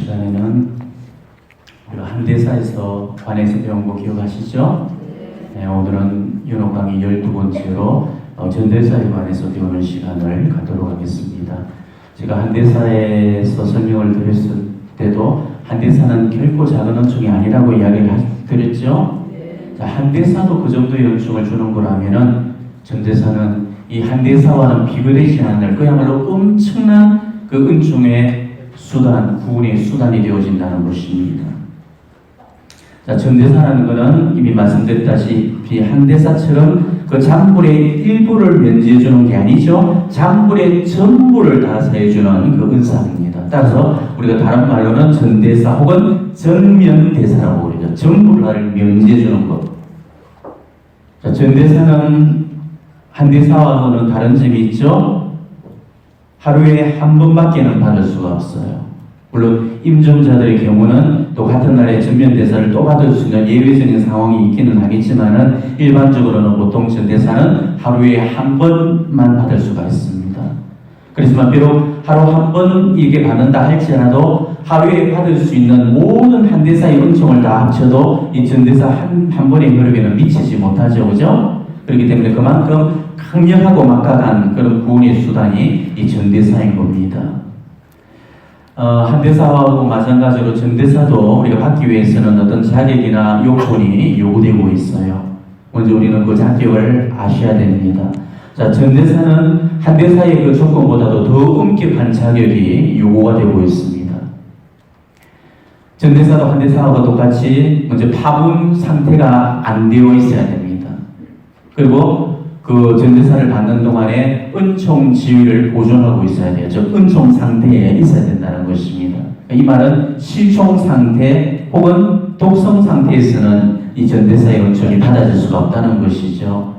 시간에는 우리가 한대사에서 관해서 배운 거 기억하시죠? 네, 오늘은 윤호 강의 12번째로 전대사에 관해서 배우는 시간을 갖도록 하겠습니다. 제가 한대사에서 설명을 드렸을 때도 한대사는 결코 작은 은총이 아니라고 이야기를 드렸죠? 자, 한대사도 그 정도의 은총을 주는 거라면은 전대사는 이 한대사와는 비교되지 않을 그야말로 엄청난 그 은총의 수단, 구원의 수단이 되어진다는 것입니다. 자, 전대사라는 것은 이미 말씀드렸다시피 한대사처럼 그 잔불의 일부를 면제해주는 게 아니죠. 잔불의 전부를 다 사해주는 그 은사입니다. 따라서 우리가 다른 말로는 전대사 혹은 전면대사라고 그러죠. 전부를 면제해주는 것. 자, 전대사는 한대사와는 다른 점이 있죠. 하루에 한 번밖에는 받을 수가 없어요. 물론 임종자들의 경우는 또 같은 날에 전면대사를 또 받을 수 있는 예외적인 상황이 있기는 하겠지만은 일반적으로는 보통 전대사는 하루에 한 번만 받을 수가 있습니다. 그렇지만 비록 하루 한 번 이게 받는다 할지라도 하루에 받을 수 있는 모든 한대사의 은총을 다 합쳐도 이 전대사 한 번의 효력에는 미치지 못하죠. 그죠? 그렇기 때문에 그만큼 강력하고 막강한 그런 구원의 수단이 이 전대사인 겁니다. 한대사하고 마찬가지로 전대사도 우리가 받기 위해서는 어떤 자격이나 요건이 요구되고 있어요. 먼저 우리는 그 자격을 아셔야 됩니다. 자, 전대사는 한대사의 그 조건보다도 더 엄격한 자격이 요구가 되고 있습니다. 전대사도 한대사하고 똑같이 먼저 파분 상태가 안 되어 있어야 됩니다. 그리고 그 전대사를 받는 동안에 은총 지위를 보존하고 있어야 돼요. 즉 은총 상태에 있어야 된다는 것입니다. 이 말은 실총 상태 혹은 독성 상태에서는 이 전대사의 은총이 받아질 수가 없다는 것이죠.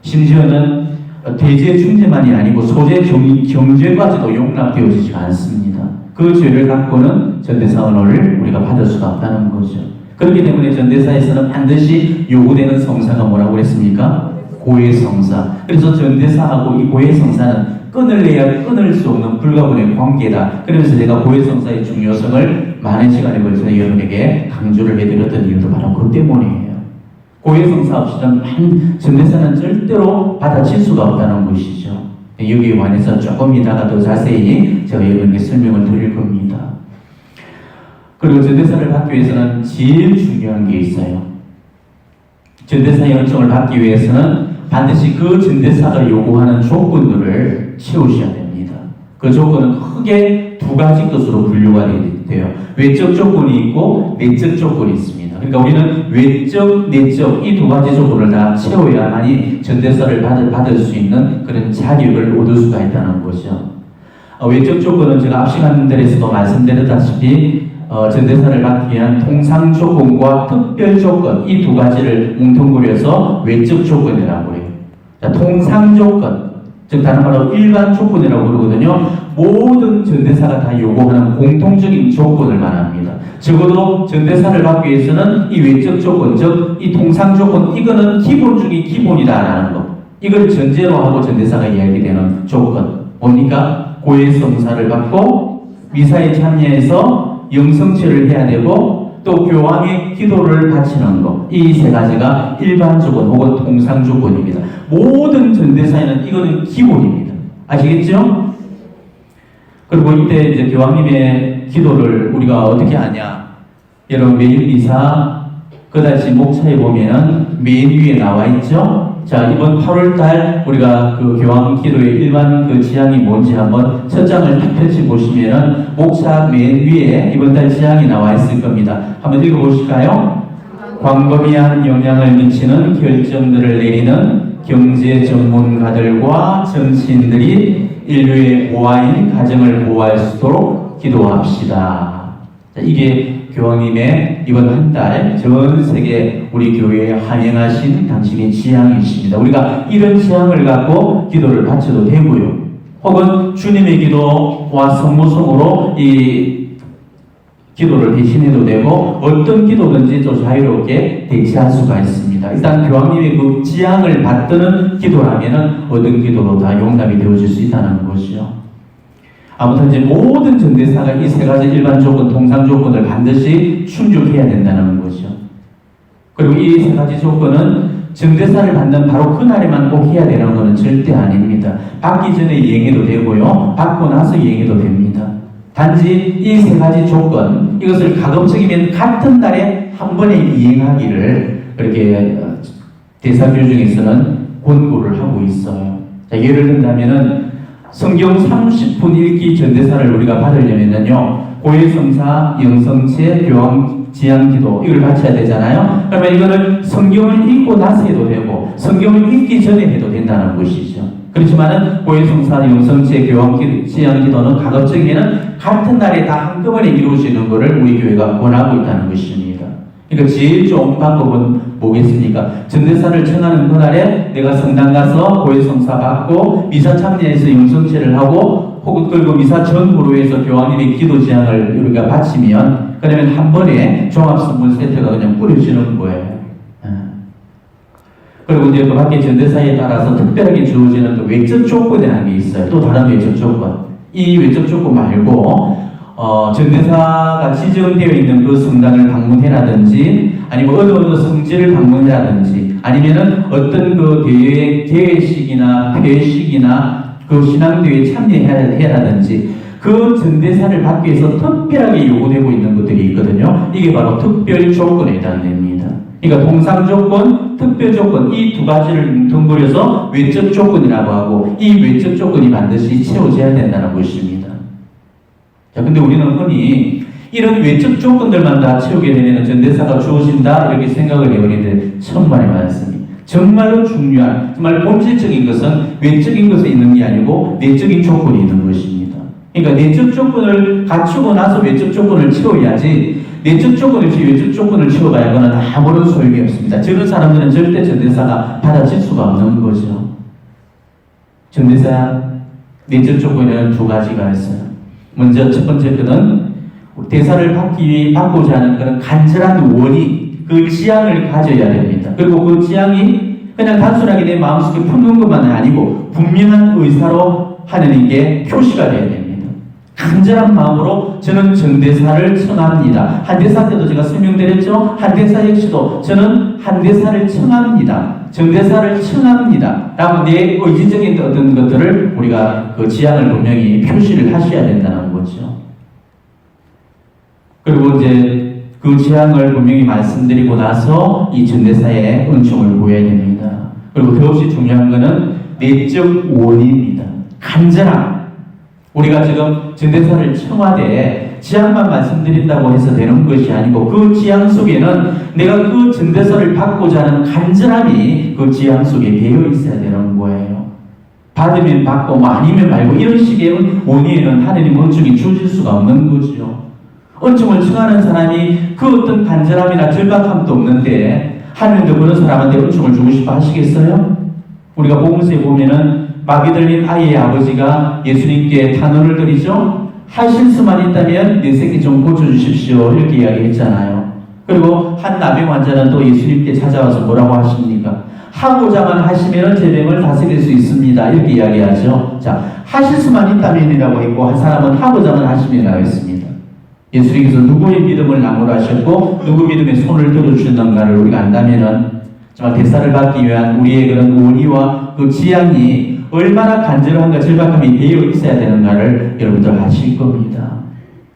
심지어는 대죄 중죄만이 아니고 소죄 경죄까지도 용납되어지지 않습니다. 그 죄를 갖고는 전대사 언어를 우리가 받을 수가 없다는 거죠. 그렇기 때문에 전대사에서는 반드시 요구되는 성사가 뭐라고 그랬습니까? 고해성사. 그래서 전대사하고 이 고해성사는 끊을래야 끊을 수 없는 불가분의 관계다. 그러면서 제가 고해성사의 중요성을 많은 시간에 걸쳐서 여러분에게 강조를 해드렸던 이유도 바로 그 때문이에요. 고해성사 없이는 전대사는 절대로 받아칠 수가 없다는 것이죠. 여기에 관해서 조금 이따가 더 자세히 제가 여러분에게 설명을 드릴 겁니다. 그리고 전대사를 받기 위해서는 제일 중요한 게 있어요. 전대사의 은총을 받기 위해서는 반드시 그 전대사가 요구하는 조건들을 채우셔야 됩니다. 그 조건은 크게 두 가지 것으로 분류가 돼요. 외적 조건이 있고 내적 조건이 있습니다. 그러니까 우리는 외적, 내적 이 두 가지 조건을 다 채워야만이 전대사를 받을 수 있는 그런 자격을 얻을 수가 있다는 거죠. 외적 조건은 제가 앞 시간들에서도 말씀드렸다시피 전대사를 받기 위한 통상 조건과 특별 조건 이 두 가지를 뭉텅그려서 외적 조건이라고 해요. 자, 통상 조건, 즉 다른 말로 일반 조건이라고 그러거든요. 모든 전대사가 다 요구하는 공통적인 조건을 말합니다. 적어도 전대사를 받기 위해서는 이 외적 조건, 즉 이 통상 조건 이거는 기본 중에 기본이다라는 것. 이걸 전제로 하고 전대사가 이야기되는 조건. 뭡니까? 고해성사를 받고 미사에 참여해서 영성체를 해야 되고 또 교황의 기도를 바치는 것. 이 세 가지가 일반 조건 혹은 통상 조건입니다. 모든 전대사에는 이거는 기본입니다. 아시겠죠? 그리고 이때 이제 교황님의 기도를 우리가 어떻게 하냐? 여러분 매일 미사 그다지 목차에 보면은 맨 위에 나와 있죠? 자, 이번 8월달 우리가 그 교황 기도의 일반 그 지향이 뭔지 한번 첫 장을 딱 펼치 보시면은 목차 맨 위에 이번 달 지향이 나와 있을 겁니다. 한번 읽어보실까요? 광범위한 영향을 미치는 결정들을 내리는 경제 전문가들과 정치인들이 인류의 보아인 가정을 보호할 수 있도록 기도합시다. 자, 이게 교황님의 이번 한 달 전 세계 우리 교회에 환영하신 당신의 지향이십니다. 우리가 이런 지향을 갖고 기도를 바쳐도 되고요. 혹은 주님의 기도와 성모성으로 이 기도를 대신해도 되고 어떤 기도든지 또 자유롭게 대체할 수가 있습니다. 일단 교황님의 그 지향을 받드는 기도라면은 어떤 기도도 다 용납이 되어질 수 있다는 것이죠. 아무튼 이제 모든 전대사가 이 세 가지 일반 조건, 통상 조건을 반드시 충족해야 된다는 거죠. 그리고 이 세 가지 조건은 전대사를 받는 바로 그날에만 꼭 해야 되는 것은 절대 아닙니다. 받기 전에 이행해도 되고요, 받고 나서 이행해도 됩니다. 단지 이 세 가지 조건, 이것을 가급적이면 같은 날에 한 번에 이행하기를 그렇게 대사교 중에서는 권고를 하고 있어요. 자, 예를 든다면은 성경 30분 읽기 전대사를 우리가 받으려면요, 고해성사, 영성체, 교황, 지향기도 이걸 바쳐야 되잖아요. 그러면 이거는 성경을 읽고 나서 해도 되고 성경을 읽기 전에 해도 된다는 것이죠. 그렇지만은 고해성사, 영성체, 교황, 지향기도는 가급적이면 같은 날에 다 한꺼번에 이루어지는 것을 우리 교회가 권하고 있다는 것입니다. 그러니까 제일 좋은 방법은 뭐겠습니까? 전대사를 청하는 그날에 내가 성당 가서 고해성사 받고 미사 참여해서 영성체를 하고 혹은 그리고 미사 전후로 해서 교황님의 기도 제안을 우리가 바치면 그러면 한 번에 종합선물 세트가 그냥 뿌려지는 거예요. 그리고 이제 그 밖에 전대사에 따라서 특별하게 주어지는 또 외적 조건이라는 게 있어요. 또 다른 외적 조건. 이 외적 조건 말고 전대사가 지정되어 있는 그 성당을 방문해라든지 아니면 어느 성지를 방문해라든지 아니면은 어떤 그 대회식이나 회식이나 그 신앙대회에 참여해라든지 그 전대사를 받기 위해서 특별하게 요구되고 있는 것들이 있거든요. 이게 바로 특별 조건에 해당됩니다. 그러니까 통상 조건, 특별 조건 이 두 가지를 뭉뚱그려서 외적 조건이라고 하고 이 외적 조건이 반드시 채워져야 된다는 것입니다. 자, 근데 우리는 흔히 이런 외적 조건들만 다 채우게 되면 전대사가 주어진다 이렇게 생각을 해버리는데 천만의 말씀이 정말로 중요한, 정말 본질적인 것은 외적인 것에 있는 게 아니고 내적인 조건이 있는 것입니다. 그러니까 내적 조건을 갖추고 나서 외적 조건을 채워야지 내적 조건 없이 외적 조건을 채워봐야 그는 아무런 소용이 없습니다. 저런 사람들은 절대 전대사가 받아질 수가 없는 거죠. 전대사 내적 조건에는 두 가지가 있어요. 먼저 첫 번째 거는 대사를 받고자 하는 그런 간절한 원이, 그 지향을 가져야 됩니다. 그리고 그 지향이 그냥 단순하게 내 마음속에 품는 것만은 아니고 분명한 의사로 하느님께 표시가 되어야 됩니다. 간절한 마음으로 저는 전대사를 청합니다. 한대사 때도 제가 설명드렸죠. 한대사 역시도 저는 한대사를 청합니다. 전대사를 청합니다. 라고 내 의지적인 어떤 것들을 우리가 그 지향을 분명히 표시를 하셔야 된다는 거죠. 그리고 이제 그 지향을 분명히 말씀드리고 나서 이 전대사의 은총을 구해야 됩니다. 그리고 더없이 중요한 것은 내적 원입니다. 간절함. 우리가 지금 전대사를 청와대 지향만 말씀드린다고 해서 되는 것이 아니고 그 지향 속에는 내가 그 전대사를 받고자 하는 간절함이 그 지향 속에 되어 있어야 되는 거예요. 받으면 받고 뭐 아니면 말고 이런 식의 원인에는 하느님 은총이 주어질 수가 없는 거죠. 은총을 청하는 사람이 그 어떤 간절함이나 절박함도 없는데 하느님도 그런 사람한테 은총을 주고 싶어 하시겠어요? 우리가 복음서에 보면은 마귀 들린 아이의 아버지가 예수님께 탄원을 드리죠. 하실 수만 있다면 내 새끼 좀 고쳐주십시오 이렇게 이야기했잖아요. 그리고 한 나병 환자는 또 예수님께 찾아와서 뭐라고 하십니까? 하고자만 하시면 제 병을 다스릴 수 있습니다 이렇게 이야기하죠. 자, 하실 수만 있다면이라고 했고 한 사람은 하고자만 하시면이라고 했습니다. 예수님께서 누구의 믿음을 나무로 하셨고 누구 믿음에 손을 들어주셨는가를 우리가 안다면은 정말 대사를 받기 위한 우리의 그런 원의와 그 지향이 얼마나 간절함과 절박함이 되어 있어야 되는가를 여러분들 아실 겁니다.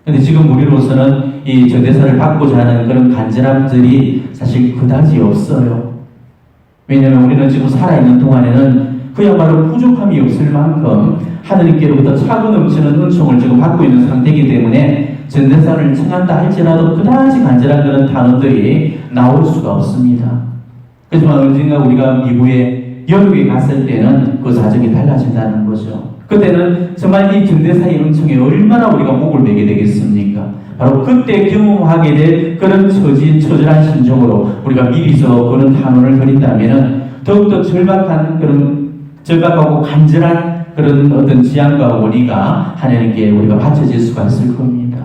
근데 지금 우리로서는 이 전대사를 받고자 하는 그런 간절함들이 사실 그다지 없어요. 왜냐하면 우리는 지금 살아있는 동안에는 그야말로 부족함이 없을 만큼 하느님께로부터 차고 넘치는 은총을 지금 받고 있는 상태이기 때문에 전대사를 청한다 할지라도 그다지 간절한 그런 단어들이 나올 수가 없습니다. 그렇지만 언젠가 우리가 미국에 영국에 갔을 때는 그 사정이 달라진다는 거죠. 그때는 정말 이 전대사의 은총에 얼마나 우리가 목을 매게 되겠습니까? 바로 그때 경험하게 될 그런 처절한 심정으로 우리가 미리서 그런 단언을 드린다면 더욱더 절박하고 간절한 그런 어떤 지향과 원의가 하나님께 우리가 바쳐질 수가 있을 겁니다.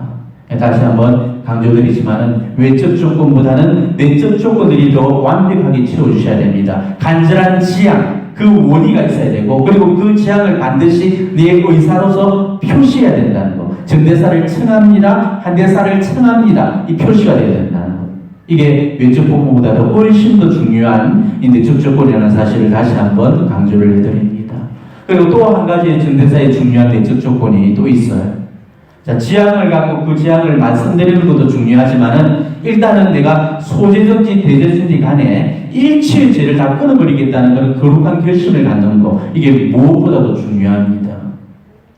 다시 한번 강조드리지만은 외적 조건보다는 내적 조건들이 더 완벽하게 채워주셔야 됩니다. 간절한 지향, 그 원의가 있어야 되고, 그리고 그 재앙을 반드시 내 의사로서 표시해야 된다는 거. 전대사를 청합니다, 한대사를 청합니다, 이 표시가 되어야 된다는 거. 이게 외적 복무보다도 훨씬 더 중요한 이 내적 조건이라는 사실을 다시 한번 강조를 해드립니다. 그리고 또 한 가지 전대사의 중요한 내적 조건이 또 있어요. 자, 지향을 갖고 그 지향을 말씀드리는 것도 중요하지만은 일단은 내가 소재든지 대재든지 간에 일체의 죄를 다 끊어버리겠다는 그런 거룩한 결심을 갖는 거, 이게 무엇보다도 중요합니다.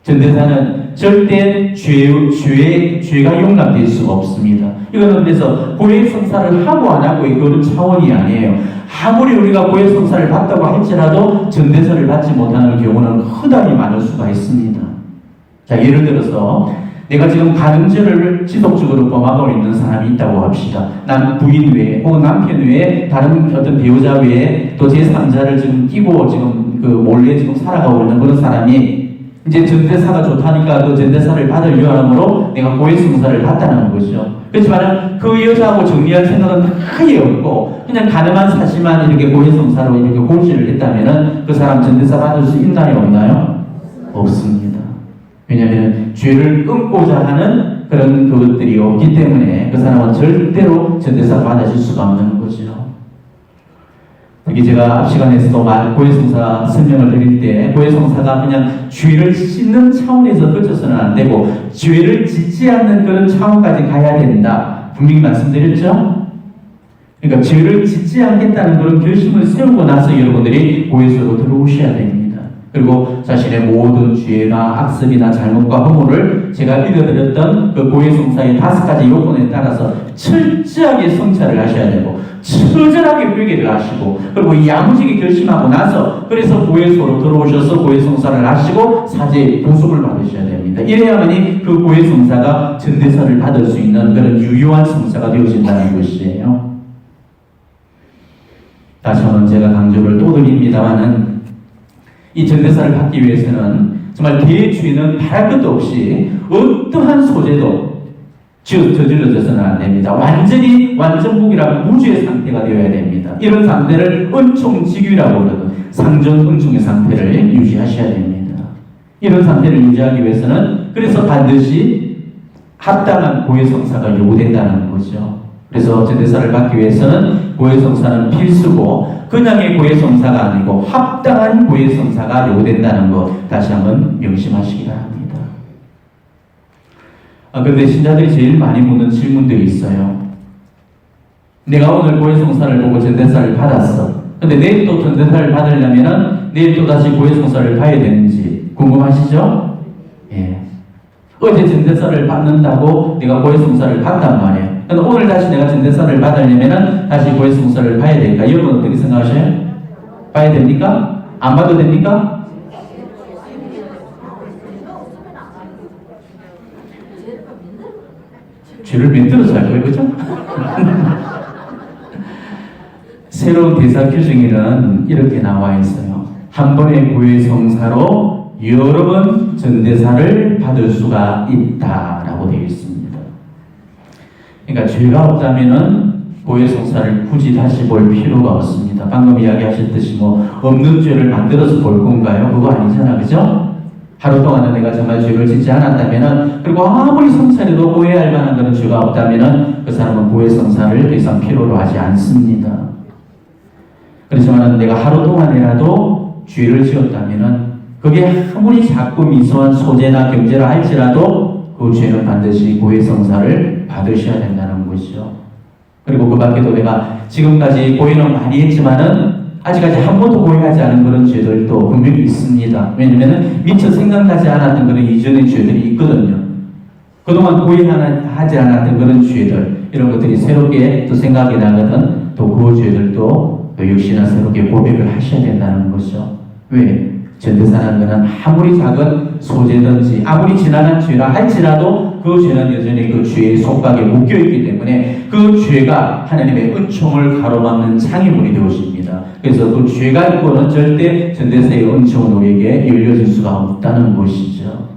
전대사는 절대 죄가 용납될 수가 없습니다. 이거는 그래서 고해 성사를 하고 안 하고의 그런 차원이 아니에요. 아무리 우리가 고해 성사를 받다고 할지라도 전대사를 받지 못하는 경우는 허다히 많을 수가 있습니다. 자, 예를 들어서 내가 지금 간음죄를 지속적으로 범하고 있는 사람이 있다고 합시다. 남 부인 외에 혹은 남편 외에 다른 어떤 배우자 외에 또 제3자를 지금 끼고 지금 그 몰래 지금 살아가고 있는 그런 사람이 이제 전대사가 좋다니까 그 전대사를 받을 요함으로 내가 고해성사를 받다는 거죠. 그렇지만 그 여자하고 정리할 생각은 아예 없고 그냥 가늠한 사실만 이렇게 고해성사로 이렇게 고지를 했다면은 그 사람 전대사 받을 수 있나요, 없나요? 없습니다. 왜냐하면 죄를 끊고자 하는 그런 그것들이 없기 때문에 그 사람은 절대로 전대사 받아줄 수가 없는 거죠. 특히 제가 앞 시간에서도 고해성사 설명을 드릴 때 고해성사가 그냥 죄를 씻는 차원에서 그쳐서는 안 되고 죄를 짓지 않는 그런 차원까지 가야 된다. 분명히 말씀드렸죠? 그러니까 죄를 짓지 않겠다는 그런 결심을 세우고 나서 여러분들이 고해소로 들어오셔야 됩니다. 그리고 자신의 모든 죄나 악습이나 잘못과 허물을 제가 읽어드렸던 그 고해성사의 5가지 요건에 따라서 철저하게 성찰을 하셔야 되고 처절하게 회개를 하시고 그리고 야무지게 결심하고 나서 그래서 고해소로 들어오셔서 고해성사를 하시고 사죄 보습을 받으셔야 됩니다. 이래야만이 그 고해성사가 전대사를 받을 수 있는 그런 유효한 성사가 되어진다는 것이에요. 다시 한번 제가 강조를 또 드립니다만은 이 전대사를 받기 위해서는 정말 대죄는 바랄 것도 없이 어떠한 소재도 저질러져서는 안 됩니다. 완전무기라고 무죄의 상태가 되어야 됩니다. 이런 상태를 은총직유라고 그러는 상전 은총의 상태를 유지하셔야 됩니다. 이런 상태를 유지하기 위해서는 그래서 반드시 합당한 고해성사가 요구된다는 거죠. 그래서 전대사를 받기 위해서는 고해성사는 필수고 그냥의 고해성사가 아니고 합당한 고해성사가 요구된다는 것 다시 한번 명심하시기 바랍니다. 그런데 신자들이 제일 많이 묻는 질문들이 있어요. 내가 오늘 고해성사를 보고 전대사를 받았어. 근데 내일 또 전대사를 받으려면 내일 또 다시 고해성사를 봐야 되는지 궁금하시죠? 예. 어제 전대사를 받는다고 내가 고해성사를 받단 말이에요. 근데 오늘 다시 내가 전대사를 받으려면 다시 고해성사를 봐야 될까? 여러분 어떻게 생각하셔요? 봐야 됩니까? 안 봐도 됩니까? 죄를 만들어서 할 거예요, 그죠? 새로운 대사 규정에는 이렇게 나와 있어요. 한 번의 고해성사로 여러 번 전대사를 받을 수가 있다라고 되어 있습니다. 그러니까 죄가 없다면은 고해성사를 굳이 다시 볼 필요가 없습니다. 방금 이야기하셨듯이 없는 죄를 만들어서 볼 건가요? 그거 아니잖아, 그죠? 하루 동안은 내가 정말 죄를 짓지 않았다면은 그리고 아무리 성찰해도 고해할 만한 그런 죄가 없다면은 그 사람은 고해성사를 더 이상 필요로 하지 않습니다. 그렇지만 내가 하루 동안이라도 죄를 지었다면은 그게 아무리 작고 미소한 소재나 경제라 할지라도 그 죄는 반드시 고해성사를 받으셔야 된다는 것이죠. 그리고 그 밖에도 내가 지금까지 고해는 많이 했지만은 아직까지 한 번도 고해하지 않은 그런 죄들도 분명히 있습니다. 왜냐면은 미처 생각나지 않았던 그런 이전의 죄들이 있거든요. 그동안 고해하지 않았던 그런 죄들, 이런 것들이 새롭게 또 생각이 나거든 또 그 죄들도 또 역시나 새롭게 고백을 하셔야 된다는 거죠. 왜? 전대사라는 것은 아무리 작은 소재든지 아무리 지나간 죄라 할지라도 그 죄는 여전히 그 죄의 속박에 묶여있기 때문에 그 죄가 하나님의 은총을 가로막는 장애물이 되어집니다. 그래서 그 죄가 있고는 절대 전대사의 은총은 우리에게 열려질 수가 없다는 것이죠.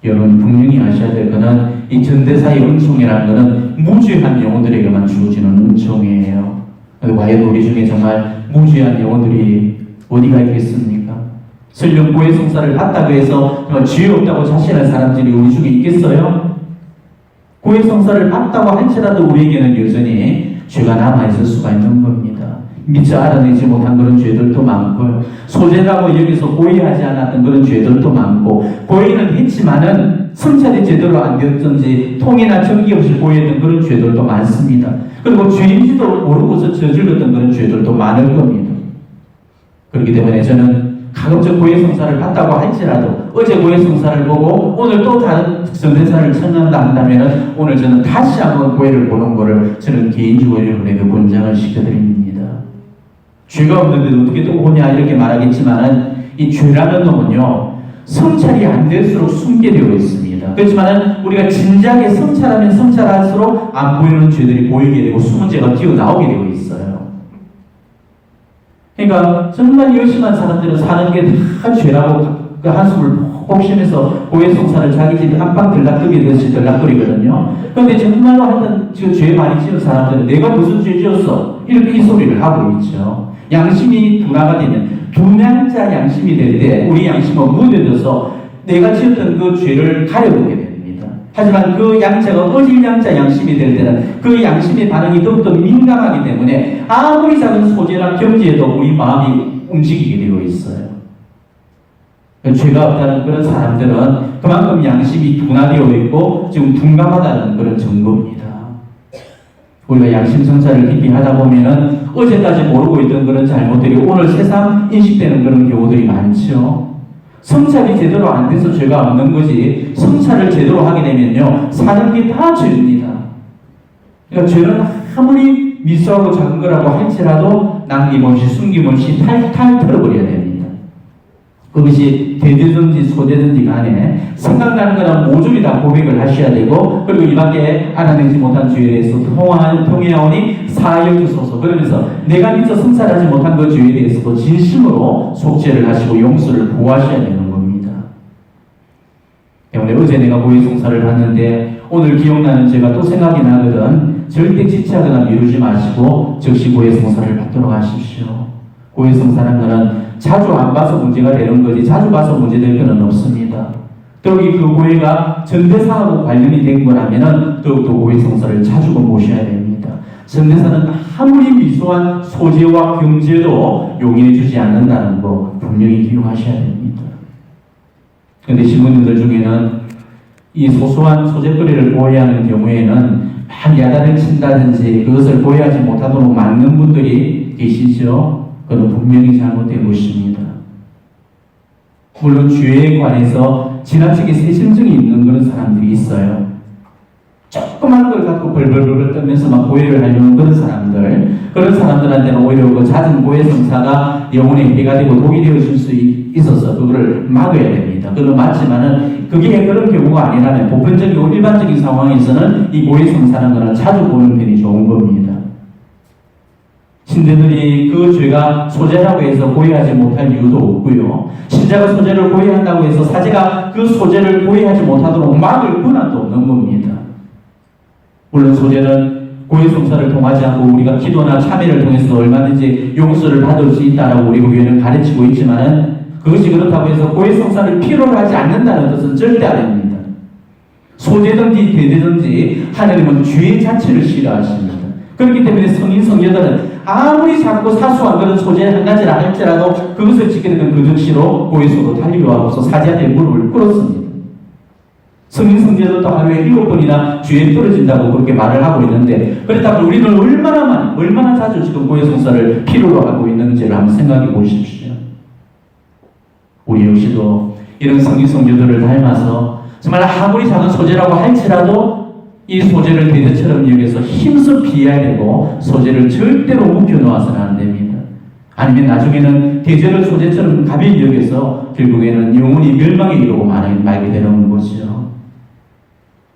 여러분 분명히 아셔야 될 것은 이 전대사의 은총이라는 것은 무죄한 영혼들에게만 주어지는 은총이에요. 과연 우리 중에 정말 무죄한 영혼들이 어디가 있겠습니까? 설령 고해 성사를 받다고 해서 정말 죄 없다고 자신할 사람들이 우리 중에 있겠어요? 고해 성사를 받다고 할지라도 우리에게는 여전히 죄가 남아있을 수가 있는 겁니다. 미처 알아내지 못한 그런 죄들도 많고요. 소재라고 여기서 고해하지 않았던 그런 죄들도 많고, 고해는 했지만은 성찰이 제대로 안 되었던지 통이나 정기 없이 고해했던 그런 죄들도 많습니다. 그리고 죄인지도 모르고서 저질렀던 그런 죄들도 많을 겁니다. 그렇기 때문에 저는 가급적 고해 성사를 받다고 할지라도 어제 고해 성사를 보고 오늘 또 다른 전대사를 청한다 한다면 오늘 저는 다시 한번 고해를 보는 것을 저는 개인적으로 여러분에게 권장을 시켜드립니다. 죄가 없는데 어떻게 또 보냐 이렇게 말하겠지만은 이 죄라는 놈은요 성찰이 안 될수록 숨게 되어 있습니다. 그렇지만은 우리가 진작에 성찰하면 성찰할수록 안 보이는 죄들이 보이게 되고 숨은 죄가 튀어나오게 되어 있어요. 그러니까 정말 열심한 사람들은 사는 게 다 죄라고 그 한숨을 푹 쉬면서 고해 성사를 자기 집 안방 들락거리듯이 들락거리거든요. 그런데 정말로 하여튼 죄 많이 지은 사람들은 내가 무슨 죄 지었어? 이렇게 이 소리를 하고 있죠. 양심이 둔화가 되면 둔양자 양심이 될 때 우리 양심은 무뎌져서 내가 지었던 그 죄를 가려보게 됩니다. 하지만 그 양자가 어질 양자 양심이 될 때는 그 양심의 반응이 더욱더 민감하기 때문에 아무리 작은 소재나 경지에도 우리 마음이 움직이게 되어 있어요. 죄가 없다는 그런 사람들은 그만큼 양심이 둔화되어 있고 지금 둔감하다는 그런 증거입니다. 우리가 양심 성찰을 깊이 하다 보면은 어제까지 모르고 있던 그런 잘못들이 오늘 새삼 인식되는 그런 경우들이 많죠. 성찰이 제대로 안 돼서 죄가 없는 거지, 성찰을 제대로 하게 되면요 사는 게 다 죄입니다. 그러니까 죄는 아무리 미수하고 작은 거라고 할지라도 남김없이 숨김없이 탈탈 털어버려야 됩니다. 그것이 대대든지 소대든지 간에 생각나는 거는 모조리 다 고백을 하셔야 되고, 그리고 이 밖에 알아내지 못한 죄에 대해서 통해하오니 사하여 주소서, 그러면서 내가 미처 성찰하지 못한 그 죄에 대해서도 진심으로 속죄를 하시고 용서를 구하셔야 되는 겁니다. 때문에 어제 내가 고해 성사를 봤는데 오늘 기억나는 죄가 또 생각이 나거든 절대 지체하거나 미루지 마시고 즉시 고해 성사를 받도록 하십시오. 고해 성사라는 것은 자주 안 봐서 문제가 되는 거지 자주 봐서 문제될 것은 없습니다. 더욱이 그 고해가 전대사하고 관련이 된 거라면 더욱더 고해 성사를 자주 모셔야 됩니다. 전대사는 아무리 미소한 소재와 경제도 용인해 주지 않는다는 거 분명히 기억하셔야 됩니다. 그런데 신부님들 중에는 이 소소한 소재거리를 고해하는 경우에는 막 야단을 친다든지 그것을 고해하지 못하도록 막는 분들이 계시죠. 그건 분명히 잘못된 것입니다. 물론 죄에 관해서 지나치게 세심증이 있는 그런 사람들이 있어요. 조그만 걸 갖고 벌벌벌 떨면서 막 고해를 하려는 그런 사람들한테는 오히려 그 잦은 고해 성사가 영혼에 해가 되고 독이 되어질 수 있어서 그거를 막아야 됩니다. 그건 맞지만은 그게 그런 경우가 아니라면 보편적이고 일반적인 상황에서는 이 고해 성사라는 것은 자주 보는 편이 좋은 겁니다. 신자들이 그 죄가 소재라고 해서 고해하지 못할 이유도 없고요. 신자가 소재를 고해한다고 해서 사제가 그 소재를 고해하지 못하도록 막을 권한도 없는 겁니다. 물론 소재는 고해 성사를 통하지 않고 우리가 기도나 참회를 통해서 얼마든지 용서를 받을 수 있다라고 우리 교회는 가르치고 있지만은 그것이 그렇다고 해서 고해 성사를 필요로 하지 않는다는 것은 절대 아닙니다. 소재든지 대대든지 하나님은 죄 자체를 싫어하십니다. 그렇기 때문에 성인 성녀들은 아무리 작고 사소한 그런 소재 한 가지라 할지라도 그것을 지키는 그 즉시로 고해소로 달리려 하고서 사제한테 무릎을 꿇었습니다. 성인 성녀들도 하루에 7번이나 죄에 떨어진다고 그렇게 말을 하고 있는데, 그렇다면 우리는 얼마나 자주 지금 고해 성사를 필요로 하고 있는지를 한번 생각해 보십시오. 우리 역시도 이런 성인 성녀들을 닮아서 정말 아무리 작은 소재라고 할지라도 이 소재를 대대처럼 여기서 힘써 피해야 되고 소재를 절대로 묵혀놓아서는 안 됩니다. 아니면 나중에는 대죄를 소재처럼 가벼이 여겨서 결국에는 영혼이 멸망에 이르고 말게 되는 거죠.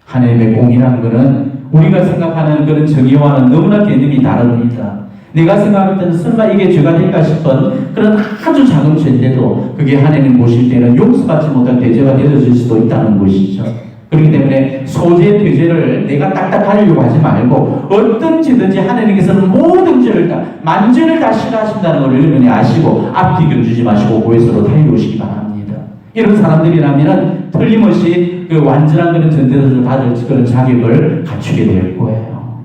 하나님의 공이라는 것은 우리가 생각하는 그런 정의와는 너무나 개념이 다릅니다. 내가 생각할 때는 설마 이게 죄가 될까 싶은 그런 아주 작은 죄인데도 그게 하나님 보실 때는 용서받지 못한 대죄가 되어질 수도 있다는 것이죠. 그렇기 때문에 소재 대죄를 내가 딱딱 하려고 하지 말고 어떤 죄든지 하나님께서는 모든 죄를 그러니까 만전을 다 싫어하신다는 걸 여러분이 아시고 앞뒤 견주지 마시고 고해서로 달려오시기 바랍니다. 이런 사람들이라면 틀림없이 그 완전한 그런 전대사를 받을 그런 자격을 갖추게 될 거예요.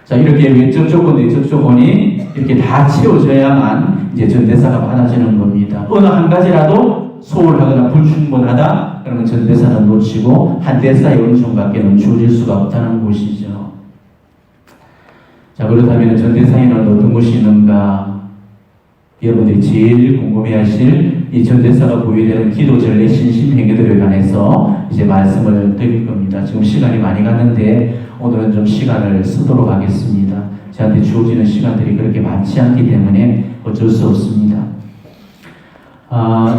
자, 이렇게 외적 조건, 내적 조건이 이렇게 다 채워져야만 이제 전대사가 받아지는 겁니다. 어느 한 가지라도 소홀하거나 불충분하다 그러면 전대사는 놓치고 한 대사의 은총밖에는 주어질 수가 없다는 것이죠. 자, 그렇다면 전대사에는 어떤 것이 있는가? 여러분들이 제일 궁금해하실 이 전대사가 보유되는 기도, 전례, 신심, 행위들에 관해서 이제 말씀을 드릴 겁니다. 지금 시간이 많이 갔는데 오늘은 좀 시간을 쓰도록 하겠습니다. 저한테 주어지는 시간들이 그렇게 많지 않기 때문에 어쩔 수 없습니다.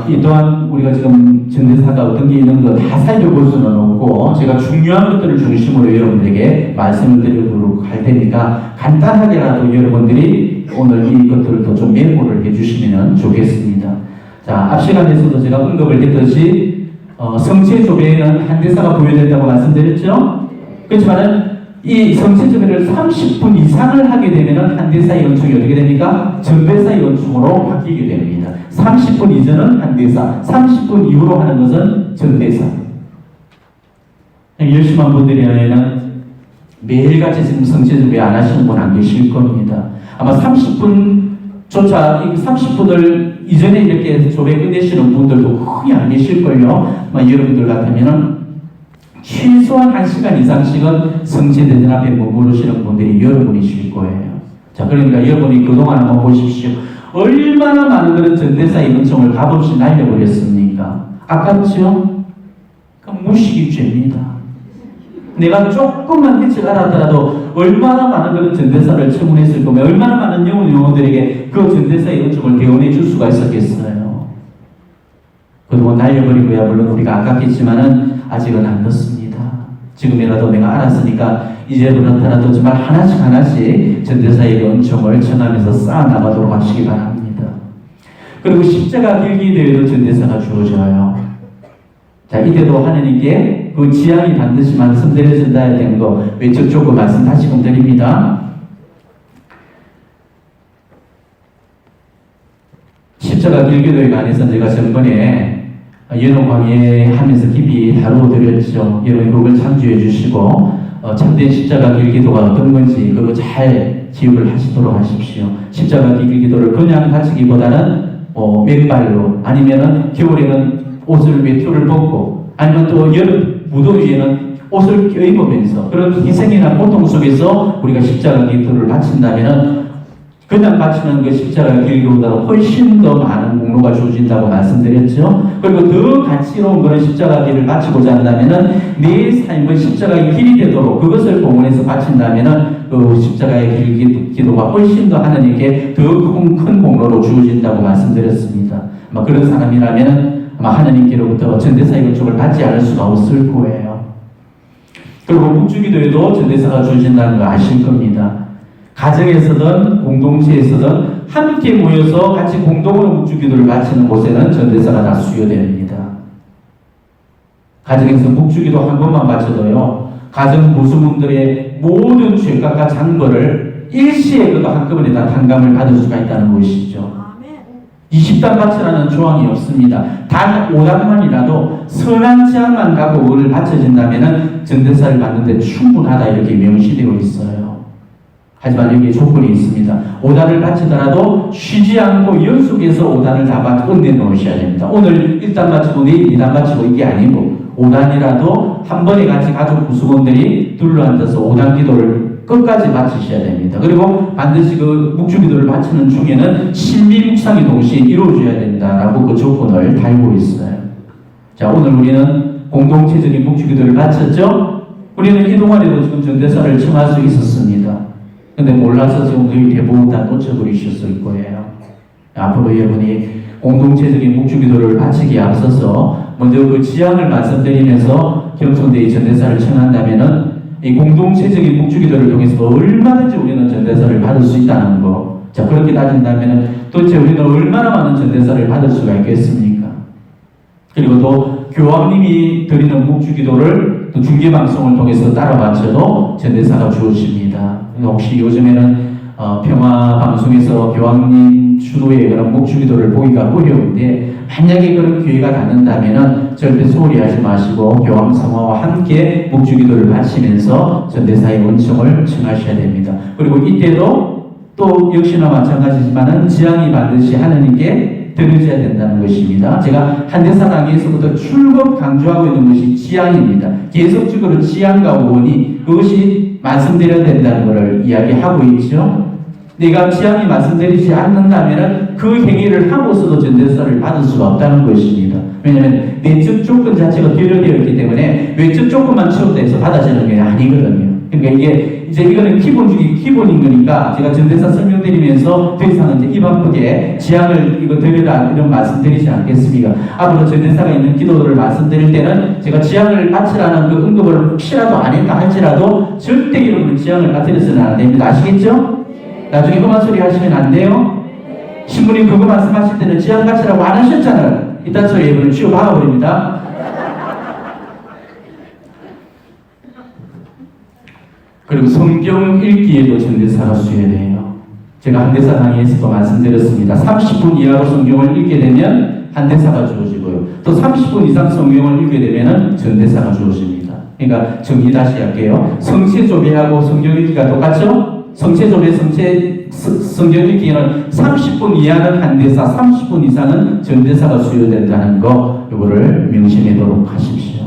이 또한 우리가 지금 전대사가 어떤 게 있는 거 다 살펴볼 수는 없고 제가 중요한 것들을 중심으로 여러분들에게 말씀을 드리도록 할 테니까 간단하게라도 여러분들이 오늘 이 것들도 좀 메모를 해주시면 좋겠습니다. 자, 앞 시간에서도 제가 언급을 했듯이 성체 조배에는 한 대사가 보유된다고 말씀드렸죠? 그렇지만은 이 성체 조배를 30분 이상을 하게 되면은 한 대사의 연충이 어떻게 됩니까? 전대사의 연충으로 바뀌게 됩니다. 30분 이전은 한 대사, 30분 이후로 하는 것은 전대사. 열심히 한 분들이라면 매일같이 지금 성체 조배 안 하시는 분 안 계실 겁니다. 아마 30분조차 30분을 이전에 이렇게 조배 끝내시는 분들도 거의 안 계실걸요. 여러분들 같으면은 최소한 1시간 이상씩은 성체대전 앞에 머무르시는 분들이 여러분이실 거예요. 자, 그러니까 여러분이 그동안 한번 보십시오. 얼마나 많은 그런 전대사의 은총을 값없이 날려버렸습니까? 아깝죠? 그럼 무식이 죄입니다. 내가 조금만 일찍 알았더라도 얼마나 많은 그런 전대사를 청문했을 거면 얼마나 많은 영혼들에게 그 전대사의 은총을 대원해 줄 수가 있었겠어요. 그동안 날려버리고야 물론 우리가 아깝겠지만은 아직은 안 늦습니다. 지금이라도 내가 알았으니까 이제부터라도 정말 하나씩 전대사의 은총을 전하면서 쌓아나가도록 하시기 바랍니다. 그리고 십자가 길기 대회도 전대사가 주어져요. 자, 이때도 하나님께 그 지향이 반드시 말씀드려진다 되는 거 외적 조건 말씀 다시금 드립니다. 십자가 길기도회 안에서 제가 전번에 여러 광해 하면서 깊이 다루어드렸죠. 여러분 그걸 참조해 주시고 참된 십자가 길기도가 어떤 건지 그거 잘 기억을 하시도록 하십시오. 십자가 길기도를 그냥 바치기보다는 맨발로 아니면은 겨울에는 옷을 외투를 벗고 아니면 또 여름 무더위에는 옷을 껴입으면서 그런 희생이나 고통 속에서 우리가 십자가 길기도를 바친다면은 그냥 바치는 그 십자가 길기보다 훨씬 더 많은 공로가 주어진다고 말씀드렸죠. 그리고 더 가치로운 그런 십자가 길을 바치고자 한다면은 내 삶은 십자가의 길이 되도록 그것을 공헌해서 바친다면은 그 십자가의 길기도가 훨씬 더 하나님께 더 큰 공로로 주어진다고 말씀드렸습니다. 그런 사람이라면은 아마 하나님께로부터 전대사의 은총을 받지 않을 수가 없을 거예요. 그리고 묵주기도에도 전대사가 주어진다는 걸 아실 겁니다. 가정에서든 공동체에서든 함께 모여서 같이 공동으로 묵주기도를 바치는 곳에는 전대사가 다 수요됩니다. 가정에서 묵주기도 한 번만 바쳐도요, 가정 구성원들의 모든 죄값과 장벌을 일시에 그도 한꺼번에 다 탕감을 받을 수가 있다는 것이죠. 20단 바치라는 조항이 없습니다. 단 5단만이라도 선한 제한만 가고 그걸 바쳐진다면 전대사를 받는데 충분하다 이렇게 명시되어 있어요. 하지만 여기에 조건이 있습니다. 5단을 바치더라도 쉬지 않고 연속해서 5단을 다 끝내 놓으셔야 됩니다. 오늘 1단 바치고 내일 2단 바치고 이게 아니고 5단이라도 한 번에 같이 가족 구성원들이 둘러앉아서 5단 기도를 끝까지 바치셔야 됩니다. 그리고 반드시 그 묵주기도를 바치는 중에는 신비 묵상이 동시에 이루어져야 된다라고 그 조건을 달고 있어요. 자, 오늘 우리는 공동체적인 묵주기도를 바쳤죠? 우리는 이동안에도 지금 전대사를 청할 수 있었습니다. 근데 몰라서 지금 거의 대부분 다 놓쳐버리셨을 거예요. 앞으로 여러분이 공동체적인 묵주기도를 바치기에 앞서서 먼저 그 지향을 말씀드리면서 경천대의 전대사를 청한다면은 이 공동체적인 묵주기도를 통해서 얼마든지 우리는 전대사를 받을 수 있다는 거. 자, 그렇게 따진다면은 도대체 우리는 얼마나 많은 전대사를 받을 수가 있겠습니까? 그리고 또 교황님이 드리는 묵주기도를 또 중계방송을 통해서 따라 바쳐도 전대사가 주어집니다. 혹시 요즘에는 평화 방송에서 교황님 주도의 그런 목주기도를 보기가 어려운데 만약에 그런 기회가 닿는다면은 절대 소홀히 하지 마시고 교황 성화와 함께 목주기도를 바치면서 전대사의 은총을 청하셔야 됩니다. 그리고 이때도 또 역시나 마찬가지지만은 지향이 반드시 하나님께 드려져야 된다는 것입니다. 제가 한대사 강의에서부터 출급 강조하고 있는 것이 지향입니다. 계속적으로 지향과 원이 그것이 말씀드려야 된다는 것을 이야기하고 있죠. 내가 지향이 말씀드리지 않는다면 그 행위를 하고서도 전대사를 받을 수가 없다는 것입니다. 왜냐하면 내적 조건 자체가 결여되어 있기 때문에 외적 조건만 채웠다 해서 받아지는 게 아니거든요. 그러니까 이게 이제 이거는 기본 중에 기본인 거니까 제가 전대사 설명드리면서 더 이상은 이제 입 아프게 지향을 이거 드리라 이런 말씀 드리지 않겠습니까? 앞으로 전대사가 있는 기도를 말씀드릴 때는 제가 지향을 바치라는 그 언급을 혹시라도 안 했다 할지라도 절대 여러분은 지향을 바치려서는 안 됩니다. 아시겠죠? 나중에 험한 소리 하시면 안 돼요. 신부님 그거 말씀하실 때는 지향 바치라고 안 하셨잖아요. 이딴 소리 여러분은 쥐어 박아버립니다. 그리고 성경 읽기에도 전대사가 수여돼요. 제가 한대사 강의에서도 말씀드렸습니다. 30분 이하로 성경을 읽게 되면 한대사가 주어지고요. 또 30분 이상 성경을 읽게 되면 전대사가 주어집니다. 그러니까 정리 다시 할게요. 성체조배하고 성경 읽기가 똑같죠? 성체조배, 성경 읽기에는 30분 이하는 한대사, 30분 이상은 전대사가 수여된다는 거, 이거를 명심하도록 하십시오.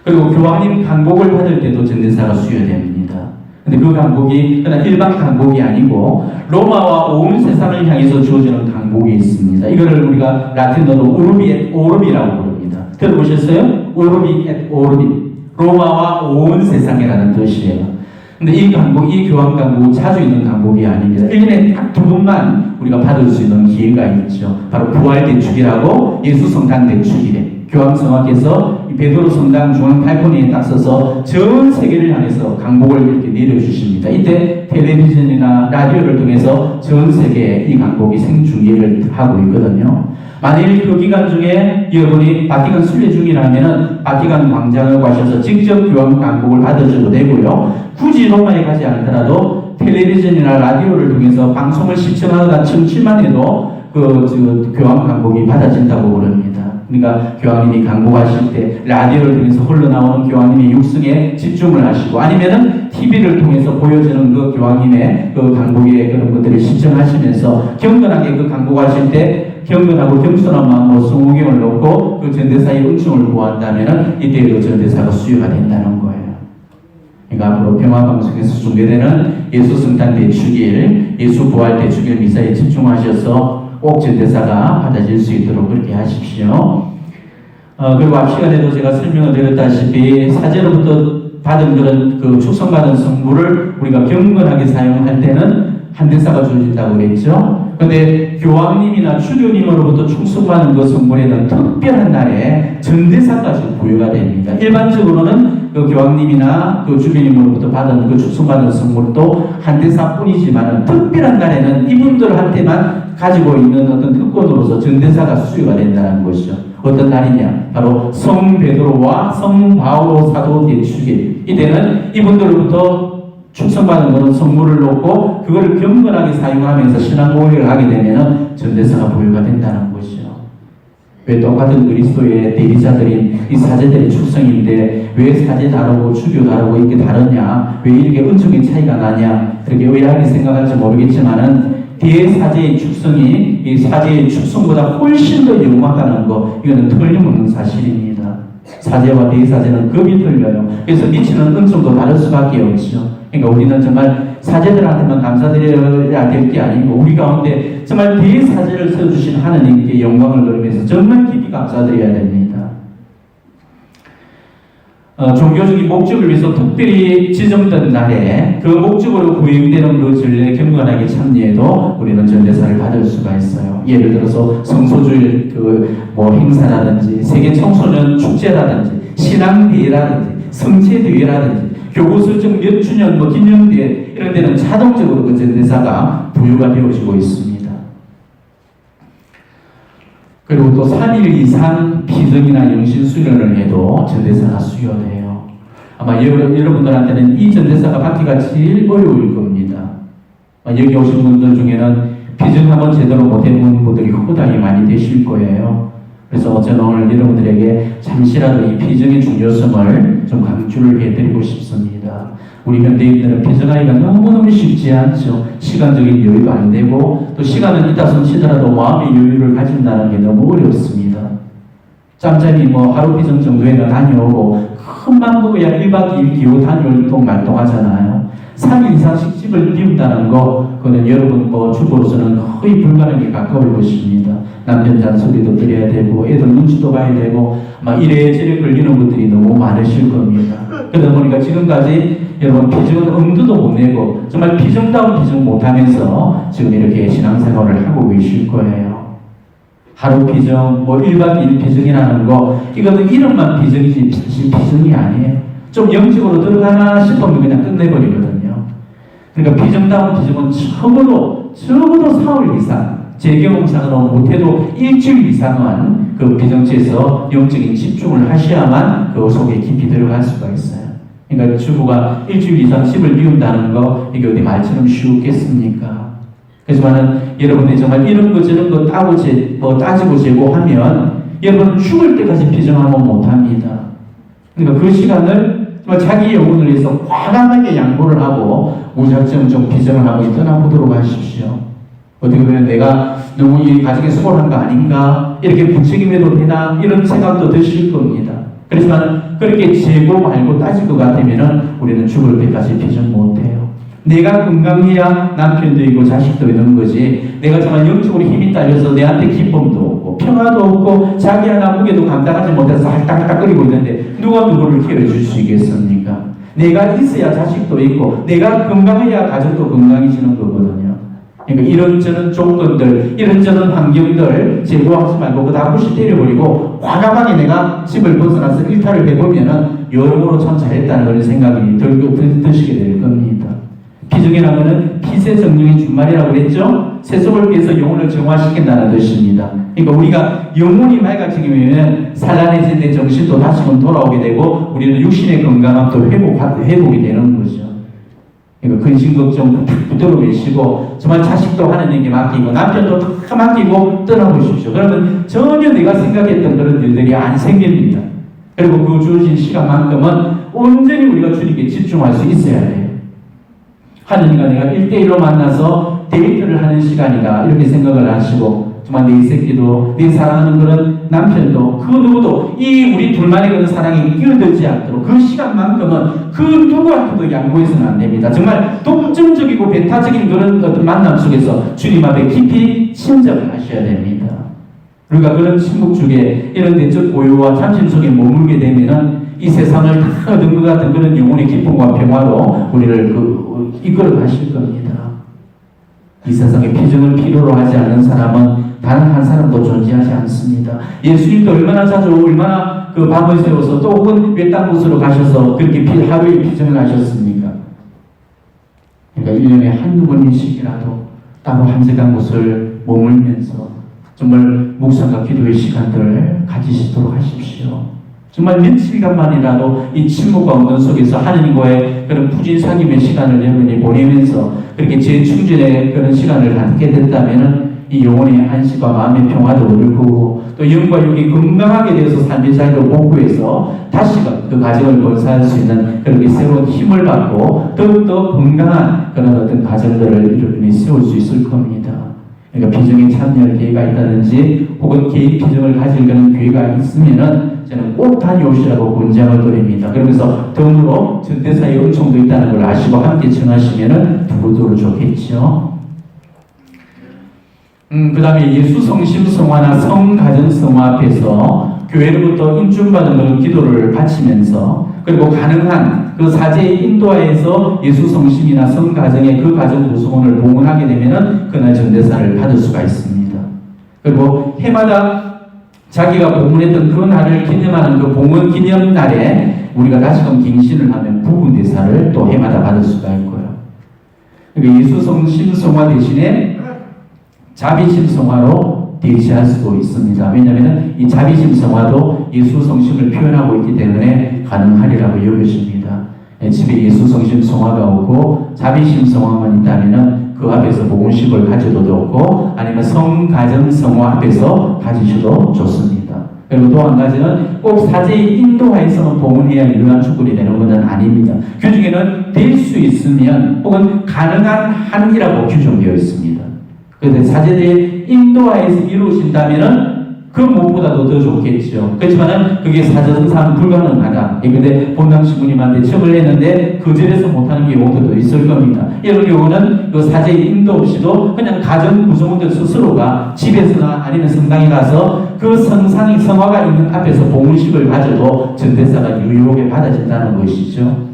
그리고 교황님 강복을 받을 때도 전대사가 수여됩니다. 근데 그 강복이 그냥 일반 강복이 아니고 로마와 온 세상을 향해서 주어지는 강복이 있습니다. 이거를 우리가 라틴어로 우르비 엣 오르비라고 부릅니다. 들어보셨어요? 우르비 엣 오르비. 로마와 온 세상이라는 뜻이에요. 근데 이 강복, 이 교황 강복은 자주 있는 강복이 아닙니다. 1년에 딱 2번만 우리가 받을 수 있는 기회가 있죠. 바로 부활대축이라고 예수 성탄 대축이래. 교황 성화께서 베드로 성당 중앙 발코니에 딱 서서 전 세계를 향해서 강복을 이렇게 내려주십니다. 이때 텔레비전이나 라디오를 통해서 전 세계에 이 강복이 생중계를 하고 있거든요. 만일 그 기간 중에 여러분이 바티칸 순례 중이라면 바티칸 광장을 가셔서 직접 교황 강복을 받으셔도 되고요. 굳이 로마에 가지 않더라도 텔레비전이나 라디오를 통해서 방송을 시청하다 청취만 해도 교황 강복이 받아진다고 그럽니다. 그러니까 교황님이 강복하실 때 라디오를 통해서 흘러나오는 교황님의 육성에 집중을 하시고 아니면은 TV를 통해서 보여지는 그 교황님의 그 강복의 그런 것들을 시청하시면서 경건하게 그 강복하실 때 경건하고 겸손한 마음으로 성호경을 놓고 그 전대사의 은총을 구한다면은 이때에도 전대사가 수요가 된다는 거예요. 그러니까 앞으로 평화방송에서 중계되는 예수 성탄 대축일, 예수 부활 대축일 미사에 집중하셔서 꼭 전대사가 받아질 수 있도록 그렇게 하십시오. 그리고 앞 시간에도 제가 설명을 드렸다시피 사제로부터 받은 그런 그 축성받은 성물을 우리가 경건하게 사용할 때는 한대사가 주어진다고 그랬죠. 그런데 교황님이나 추교님으로부터 축성받은 그 성물에는 특별한 날에 전대사까지 부여가 됩니다. 일반적으로는 그 교황님이나 그 주교님으로부터 받은 그 축성받은 성물도 한대사뿐이지만 특별한 날에는 이분들한테만 가지고 있는 어떤 특권으로서 전대사가 수여가 된다는 것이죠. 어떤 날이냐? 바로 성 베드로와 성 바오로 사도 대축일. 이때는 이분들로부터 축성받은 것은 성물을 놓고 그거를 경건하게 사용하면서 신앙 고백을 하게 되면 전대사가 부여가 된다는 것이죠. 왜 똑같은 그리스도의 대리자들인 이 사제들의 축성인데 왜 사제 다르고 주교 다르고 이렇게 다르냐? 왜 이렇게 은총의 차이가 나냐? 그렇게 의아하게 생각할지 모르겠지만은 대사제의 축성이 이 사제의 축성보다 훨씬 더 영원하다는 거, 이거는 틀림없는 사실입니다. 사제와 대사제는 급이 틀려요. 그래서 미치는 은총도 다를 수밖에 없죠. 그러니까 우리는 정말 사제들한테만 감사드려야 될 게 아니고 우리 가운데 정말 대사제를 써주신 하나님께 영광을 돌리면서 정말 깊이 감사드려야 됩니다. 종교적인 목적을 위해서 특별히 지정된 날에 그 목적으로 구행되는 그 전례에 경건하게 참여해도 우리는 전대사를 받을 수가 있어요. 예를 들어서 성소주일 행사라든지 세계 청소년 축제라든지 신앙대회라든지 성체대회라든지 교구 설정 몇 주년 기념대회 이런 데는 자동적으로 그 전대사가 부여가 되어지고 있습니다. 그리고 또 3일 이상 피정이나 영신 수련을 해도 전대사가 수여돼요. 아마 여러분들한테는 이 전대사가 받기가 제일 어려울 겁니다. 여기 오신 분들 중에는 비전 한번 제대로 못 해본 분들이 허다히 많이 되실 거예요. 그래서 저는 오늘 여러분들에게 잠시라도 이 비전의 중요성을 좀 강조를 해드리고 싶습니다. 우리 현대인들은 비전하기가 너무너무 쉽지 않죠. 시간적인 여유가 안 되고 또 시간은 있다 손치더라도 마음의 여유를 가진다는 게 너무 어렵습니다. 짬짬이 하루 비전 정도에는 다녀오고 큰맘 먹고 그냥 1박 2일 기호 다녀올 동 말동하잖아요. 3일 이상씩 집을 비운다는 거, 그거는 여러분 주부로서는 거의 불가능에 가까울 것입니다. 남편 잔소리도 드려야 되고, 애들 눈치도 봐야 되고, 이래저래 걸리는 분들이 너무 많으실 겁니다. 그러다 보니까 지금까지 여러분 비전 엄두도 못 내고, 정말 비전다운 비전 못하면서 지금 이렇게 신앙생활을 하고 계실 거예요. 하루 비전, 1박 2일 비전이라는 거, 이거는 이름만 비전이지 사실 비전이 아니에요. 좀 영적으로 들어가나 싶으면 그냥 끝내버리거든요. 그러니까 비전다운 비전은 적어도 사흘 이상, 제 경험상으로 못해도 일주일 이상은 그 비전치에서 영적인 집중을 하셔야만 그 속에 깊이 들어갈 수가 있어요. 그러니까 주부가 일주일 이상 집을 비운다는 거, 이게 어디 말처럼 쉽겠습니까? 그렇지만은 여러분이 정말 이런 거 저런 거 따지고 제고하면 여러분 죽을 때까지 비전하면 못합니다. 그러니까 그 시간을 정말 자기 영혼을 위해서 과감하게 양보를 하고 무작정 좀 비전을 하고 떠나보도록 하십시오. 어떻게 보면 내가 너무 이 가정에 소홀한 거 아닌가, 이렇게 부책임해도 되나, 이런 생각도 드실 겁니다. 그렇지만 그렇게 재고 말고 따질 것 같으면 우리는 죽을 때까지 비전 못해요. 내가 건강해야 남편도 있고 자식도 있는 거지, 내가 정말 영적으로 힘이 딸려서 내한테 기쁨도 없고 평화도 없고 자기 하나 무게도 감당하지 못해서 할딱할딱거리고 있는데 누가 누구를 키워줄 수 있겠습니까? 내가 있어야 자식도 있고 내가 건강해야 가족도 건강해지는 거거든요. 그러니까 이런저런 조건들, 이런저런 환경들 제거하지 말고 그다 무시 때려버리고 과감하게 내가 집을 벗어나서 일탈을 해보면은 여러모로 참 잘했다는 그런 생각이 드시게 될 겁니다. 비정이라면은 피세 정령의 준말이라고 그랬죠? 세속을 위해서 영혼을 정화시킨다는 뜻입니다. 그러니까 우리가 영혼이 맑아지면 산란해진 내 정신도 다시금 돌아오게 되고 우리는 육신의 건강함도 회복이 되는 거죠. 그러니까 근심 걱정 붙들어 계시고 정말 자식도 하나님께 맡기고 남편도 다 맡기고 떠나보십시오. 그러면 전혀 내가 생각했던 그런 일들이 안 생깁니다. 그리고 그 주어진 시간만큼은 온전히 우리가 주님께 집중할 수 있어야 돼요. 하느님과 내가 1대1로 만나서 데이트를 하는 시간이다, 이렇게 생각을 하시고 정말 내 새끼도 내 사랑하는 그런 남편도 그 누구도 이 우리 둘만의 그런 사랑에 끼어들지 않도록 그 시간만큼은 그 누구한테도 양보해서는 안 됩니다. 정말 독점적이고 배타적인 그런 어떤 만남 속에서 주님 앞에 깊이 침적을 하셔야 됩니다. 우리가 그런 침묵 중에 이런 내적 고요와 참심 속에 머물게 되면은 이 세상을 다 얻은 것 같은 그런 영혼의 기쁨과 평화로 우리를 이끌어 가실 겁니다. 이 세상에 비전을 필요로 하지 않는 사람은 단 한 사람도 존재하지 않습니다. 예수님도 얼마나 자주 얼마나 그 밤을 새워서 또 혹은 외딴 곳으로 가셔서 그렇게 하루에 비전을 하셨습니까? 그러니까 1년에 한두 번씩이라도 따로 한적한 곳을 머물면서 정말 묵상과 기도의 시간들을 가지시도록 하십시오. 정말 며칠간만이라도 이 침묵과 언덕 속에서 하느님과의 그런 부진삭임의 시간을 여러분이 보내면서 그렇게 재충전의 그런 시간을 갖게 된다면은 이 영혼의 안식과 마음의 평화도 얻을 거고 또 영과 육이 건강하게 되어서 삶의 자리로 복구해서 다시금 그 가정을 건사할 수 있는 그렇게 새로운 힘을 받고 더욱더 건강한 그런 어떤 가정들을 여러분이 세울 수 있을 겁니다. 그러니까 비정에 참여할 기회가 있다든지 혹은 개인 비정을 가질 그런 기회가 있으면은 저는 꼭 다녀오시라고 권장을 드립니다. 그러면서 덤으로 전대사의 은총도 있다는 걸 아시고 함께 청하시면은 두루두루 좋겠죠. 그 다음에 예수 성심 성화나 성가정 성화 앞에서 교회로부터 인준받은 그런 기도를 바치면서 그리고 가능한 그 사제의 인도하에서 예수 성심이나 성가정의 그 가정 구성원을 봉헌하게 되면은 그날 전대사를 받을 수가 있습니다. 그리고 해마다 자기가 봉헌했던 그 날을 기념하는 그 봉헌 기념 날에 우리가 다시금 갱신을 하면 부분 대사를 또 해마다 받을 수가 있고요. 그러니까 예수 성심 성화 대신에 자비심 성화로 대체할 수도 있습니다. 왜냐하면 이 자비심 성화도 예수 성심을 표현하고 있기 때문에 가능하리라고 여겨집니다. 집에 예수 성심 성화가 없고 자비심 성화만 있다면 그 앞에 봉헌식을 가져도 좋고 아니면 성가정 성호 앞에서 가지셔도 좋습니다. 그리고 또 한 가지는 꼭 사제의 인도하에서만 봉헌해야 유효한 축구이 되는 것은 아닙니다. 규중에는 될 수 있으면 혹은 가능한 한이라고 규정되어 있습니다. 그런데 사제들의 인도하에서 이루어진다면은 그 무엇보다도 더 좋겠죠. 그렇지만은 그게 사정상 불가능하다. 근데 본당 신부님한테 첨을 했는데 거절해서 못하는 경우도 있을 겁니다. 이런 경우는 그 사제의 인도 없이도 그냥 가정 구성원들 스스로가 집에서나 아니면 성당에 가서 그 성화가 있는 앞에서 봉헌식을 가져도 전대사가 유효하게 받아진다는 것이죠.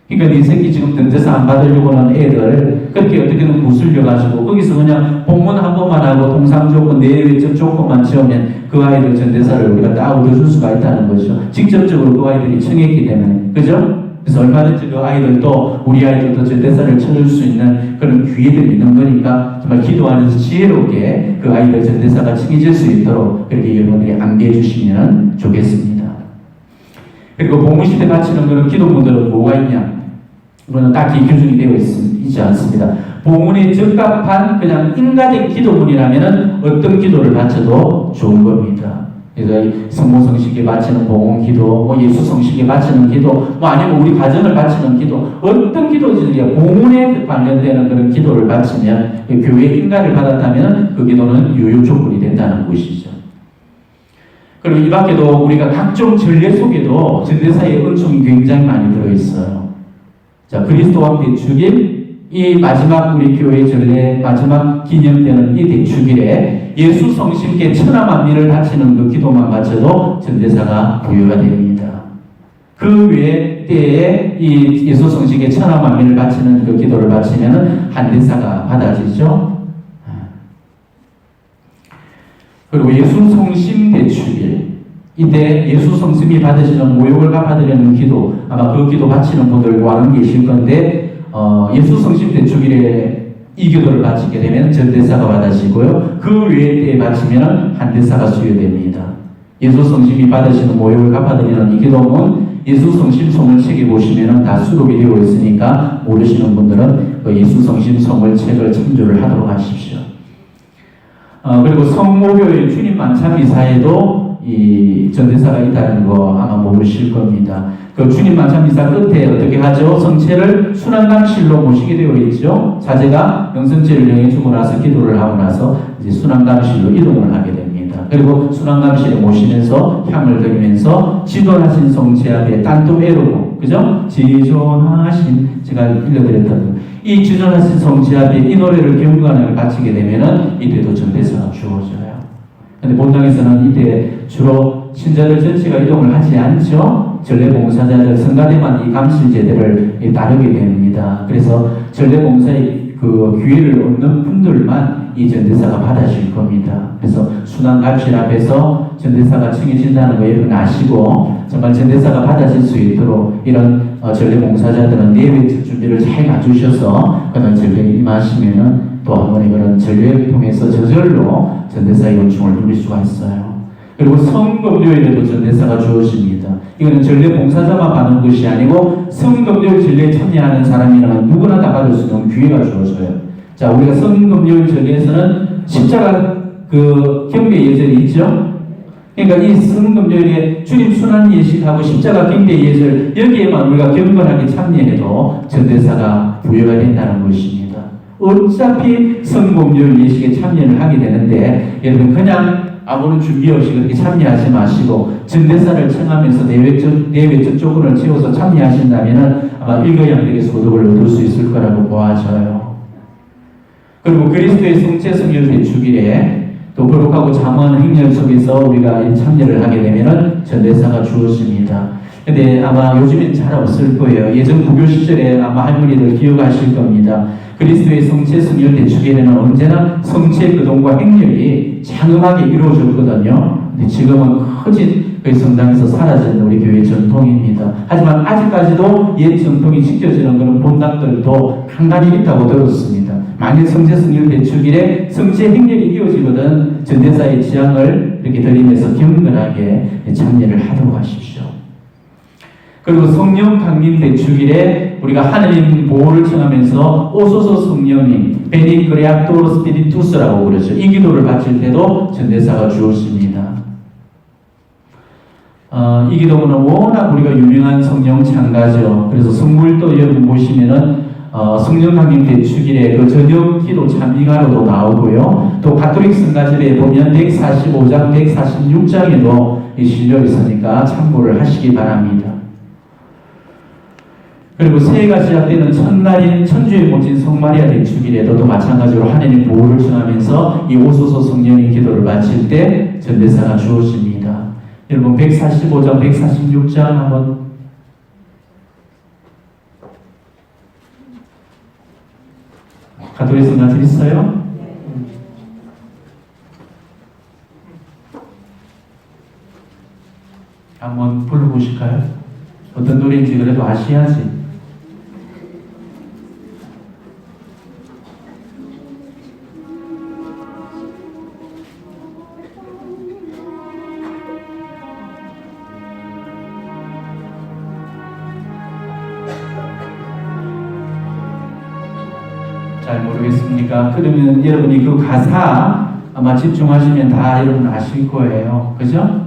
그러니까 네 새끼 지금 전대사 안 받으려고 하는 애들 그렇게 어떻게든 구슬려가지고 거기서 그냥 봉헌 한 번만 하고 통상 조건 내외적 조건만 채우면 그 아이들 전대사를 우리가 딱 얻어줄 수가 있다는 거죠. 직접적으로 그 아이들이 청했기 때문에. 그죠? 그래서 얼마든지 그 아이들도 우리 아이들도 전대사를 쳐줄 수 있는 그런 기회들이 있는 거니까 정말 기도하면서 지혜롭게 그 아이들 전대사가 청해질 수 있도록 그렇게 여러분들이 안내해 주시면 좋겠습니다. 그리고 봉헌식 때 바치는 그런 기도문들은 뭐가 있냐? 이거는 딱히 규정이 되어 있지 않습니다. 봉헌에 적합한 그냥 인가된 기도문이라면 어떤 기도를 바쳐도 좋은 겁니다. 그래서 성모성식에 바치는 봉헌 기도, 예수 성식에 바치는 기도, 아니면 우리 가정을 바치는 기도, 어떤 기도든지 봉헌에 관련되는 그런 기도를 바치면 교회 인가를 받았다면 그 기도는 유효 조건이 된다는 것이죠. 그리고 이 밖에도 우리가 각종 전례 속에도 전대사의 은총이 굉장히 많이 들어있어요. 자, 그리스도와 대축일, 이 마지막 우리 교회 전례 마지막 기념되는 이 대축일에 예수 성심께 천하만민을 바치는 그 기도만 바쳐도 전대사가 부여가 됩니다. 그 외에 때에 이 예수 성심께 천하만민을 바치는 그 기도를 바치면은 한대사가 받아지죠. 그리고 예수 성심 대축일, 이때 예수 성심이 받으시는 모욕을 갚아드리는 기도, 아마 그 기도 바치는 분들 많은 계실 건데, 예수 성심 대축일에 이 기도를 바치게 되면 전대사가 받아지고요. 그 외의 때에 바치면 한대사가 수여됩니다. 예수 성심이 받으시는 모욕을 갚아드리는 이 기도는 예수 성심 성을 책에 보시면 다 수록이 되어 있으니까 모르시는 분들은 그 예수 성심 성을 책을 참조를 하도록 하십시오. 그리고 성모교회 주님 만찬 미사에도 이 전대사가 있다는 거 아마 모르실 겁니다. 그 주님 만찬 미사 끝에 어떻게 하죠? 성체를 순환감실로 모시게 되어 있죠. 사제가 영성제를 영해주고 나서 기도를 하고 나서 이제 순환감실로 이동을 하게 됩니다. 그리고 순환감실에 모시면서 향을 드리면서 지존하신 성체 앞에 딴도 에로고, 그죠? 지존하신, 제가 읽어드렸던 이 지존하신 성체 앞에 이 노래를 경건하게 바치게 되면은 이때도 전대사가 주어져요. 근데 본당에서는 이때 주로 신자들 전체가 이동을 하지 않죠. 전례봉사자들 성가대만 이 감실 제대를 따르게 됩니다. 그래서 전례봉사의 그 기회를 얻는 분들만 이 전대사가 받아질 겁니다. 그래서 순환 감실 앞에서 전대사가 청해진다는 거 여러분 아시고 정말 전대사가 받아질 수 있도록 이런 전례봉사자들은 내외적 준비를 잘 갖추셔서 그런 전례에 임하시면은 또 한 번의 그런 전례를 통해서 저절로 전대사의 은총을 누릴 수가 있어요. 그리고 성금요일에도 전대사가 주어집니다. 이거는 전례 봉사자만 받는 것이 아니고 성금요일 전례에 참여하는 사람이라면 누구나 다 받을 수 있는 기회가 주어져요. 자, 우리가 성금요일 전례에서는 십자가 그 경배 예절이 있죠. 그러니까 이 성금요일에 주님 순환 예식하고 십자가 경배 예절 여기에만 우리가 경건하게 참여해도 전대사가 부여가 된다는 것입니다. 어차피 성금요일 예식에 참여를 하게 되는데 여러분 그냥 아무런 준비 없이 그렇게 참여하지 마시고 전대사를 청하면서 내외적 조건을 채워서 참여하신다면 아마 일거양득의 소득을 얻을 수 있을 거라고 보아져요. 그리고 그리스도의 성체 성결 대축일에 또 거룩하고 장엄한 행렬 속에서 우리가 참여를 하게 되면 전대사가 주어집니다. 근데 아마 요즘엔 잘 없을 거예요. 예전 부교 시절에 아마 할머니들 기억하실 겁니다. 그리스도의 성체 성결 대축일에는 언제나 성체 거동과 행렬이 장엄하게 이루어졌거든요. 근데 지금은 커진 그 성당에서 사라진 우리 교회 전통입니다. 하지만 아직까지도 옛 전통이 지켜지는 그런 본당들도 간간히 있다고 들었습니다. 만일 성체 성결 대축일에 성체 행렬이 이어지거든 전대사의 지향을 이렇게 드리면서 경건하게 참여를 하도록 하십시오. 그리고 성령 강림 대축일에 우리가 하나님 보호를 청하면서 오소서 성령님, 베니 그레아토로 스피리투스라고 그러죠. 이 기도를 바칠 때도 전대사가 주어집니다. 이 기도는 워낙 우리가 유명한 성령 찬가죠. 그래서 성물도 여러분 보시면은 성령 강림 대축일에 그 저녁 기도 찬미가로도 나오고요. 또 가톨릭 성가절에 보면 145장, 146장에도 실려 있으니까 참고를 하시기 바랍니다. 그리고 새해가 시작되는 첫날인 천주의 모친 성마리아 대축일에도 또 마찬가지로 하나님 보호를 청하면서 이 오소서 성령의 기도를 마칠 때 전대사가 주어집니다. 여러분 145장, 146장 한번 가톨릭 성가절 있어요? 한번 불러보실까요? 어떤 노래인지 그래도 아셔야지. 잘 모르겠습니까? 그러면 여러분이 그 가사 아마 집중하시면 다 여러분 아실 거예요. 그죠?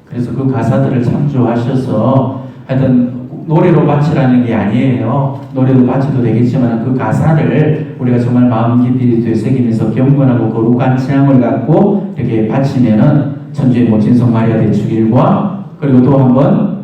그래서 그 가사들을 참조하셔서 하여튼 노래로 바치라는 게 아니에요. 노래로 바쳐도 되겠지만 그 가사를 우리가 정말 마음 깊이 되새기면서 경건하고 거룩한 취향을 갖고 이렇게 바치면은 천주의 모친 성마리아 대축일과 그리고 또 한번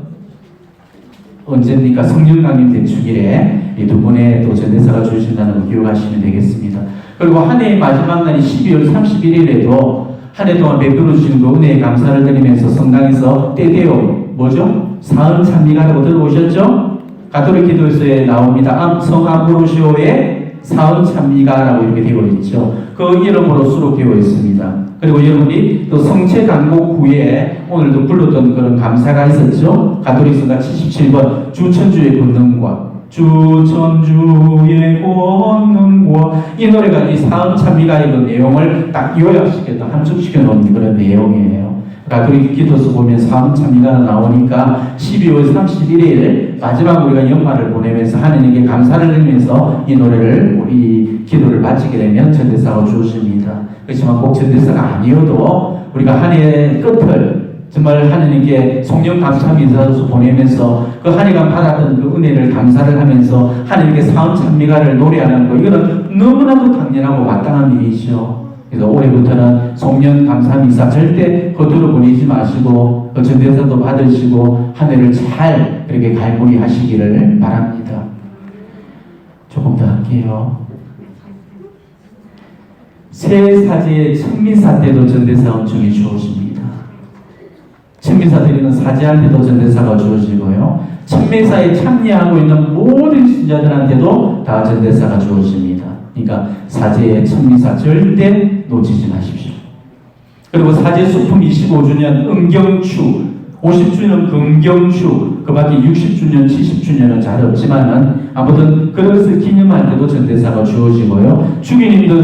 언제입니까? 성령 강림 대축일에 이 두 분의 또 전대사가 주신다는 거 기억하시면 되겠습니다. 그리고 한 해의 마지막 날이 12월 31일에도 한 해 동안 베풀어 주신 그 은혜에 감사를 드리면서 성당에서 때되어 뭐죠? 사흘 찬미가라고 들어보셨죠? 가톨릭 기도서에 나옵니다. 성 암브로시오의 사흘 찬미가라고 이렇게 되어 있죠. 그 이름으로 수록되어 있습니다. 그리고 여러분이 또 성체 강목 후에 오늘도 불렀던 그런 감사가 있었죠. 가톨릭 성가 77번 주천주의 권능과 주천주의 권능과 이 노래가 이 사흘 찬미가의 그 내용을 딱 요약시켰다 함축시켜 놓은 그런 내용이에요. 가톨릭 기도서 보면 사흘 찬미가가 나오니까 12월 31일 마지막 우리가 연말을 보내면서 하나님께 감사를 드리면서 이 노래를 우리 기도를 마치게 되면 전대사가 주어집니다. 그렇지만 꼭 전대사가 아니어도 우리가 한 해의 끝을 정말 하나님께 성령 감사 인사로서 보내면서 그 한 해간 받았던 그 은혜를 감사를 하면서 하나님께 사흘 찬미가를 노래하는 거 이거는 너무나도 당연하고 마땅한 일이죠. 그래서 올해부터는 성령 감사 인사 절대 거두로 보내지 마시고 전대사도 받으시고 한 해를 잘 그렇게 갈무리하시기를 바랍니다. 조금 더 할게요. 새 사제의 천미사 때도 전대사 은총이 주어집니다. 천미사 드리는 사제한테도 전대사가 주어지고요. 천미사에 참여하고 있는 모든 신자들한테도 다 전대사가 주어집니다. 그러니까 사제의 천미사 절대 놓치지 마십시오. 그리고 사제 수품 25주년 음경추, 50주년 금경추, 그 밖에 60주년, 70주년은 잘 없지만은 아무튼 그것을 기념할 때도 전대사가 주어지고요. 주기님들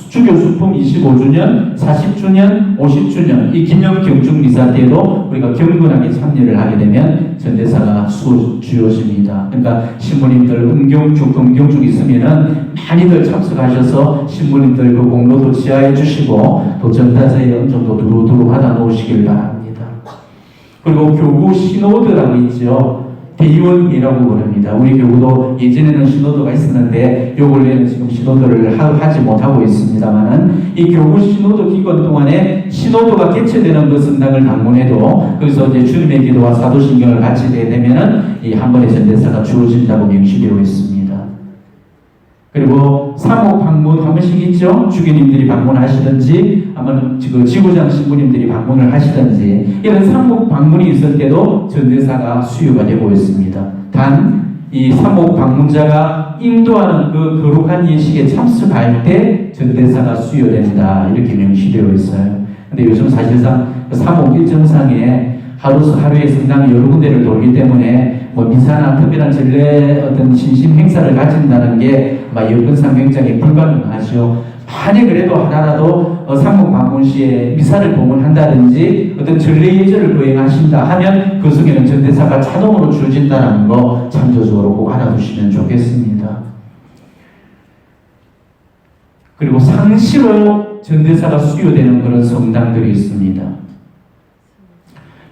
주교 수품 25주년, 40주년, 50주년 이 기념 경축 미사 때도 우리가 경건하게 참여를 하게 되면 전대사가 주어집니다. 그러니까 신부님들 음경축, 금경축 있으면은 많이들 참석하셔서 신부님들 그 공로도 지하해 주시고 또 전다자의 은총도 두루두루 받아 놓으시길 바랍니다. 그리고 교구 신호드라고 있죠. 대의원이라고 부릅니다. 우리 교구도 예전에는 신호도가 있었는데 요 근래는 지금 신호도를 하지 못하고 있습니다만은 이 교구 신호도 기간 동안에 신호도가 개최되는 그 성당을 방문해도 거기서 이제 주님의 기도와 사도신경을 같이 되면은 이 한 번의 전대사가 주어진다고 명시되어 있습니다. 그리고 사목 방문 한 번씩 있죠. 주교님들이 방문하시든지 아니면 지구장 신부님들이 방문을 하시든지 이런 사목 방문이 있을 때도 전대사가 수요가 되고 있습니다. 단 이 사목 방문자가 인도하는 그 거룩한 예식에 참석할 때 전대사가 수요된다 이렇게 명시되어 있어요. 근데 요즘 사실상 사목 일정상에 하루에 성당 여러 군데를 돌기 때문에 뭐 미사나 특별한 전례 어떤 신심 행사를 가진다는 게 여건상 굉장히 불가능하죠. 만약 그래도 하나라도 상목 방문 시에 미사를 봉헌한다든지 어떤 전례 예절을 거행하신다 하면 그 속에는 전대사가 자동으로 주어진다는 거 참조적으로 꼭 알아두시면 좋겠습니다. 그리고 상시로 전대사가 수요되는 그런 성당들이 있습니다.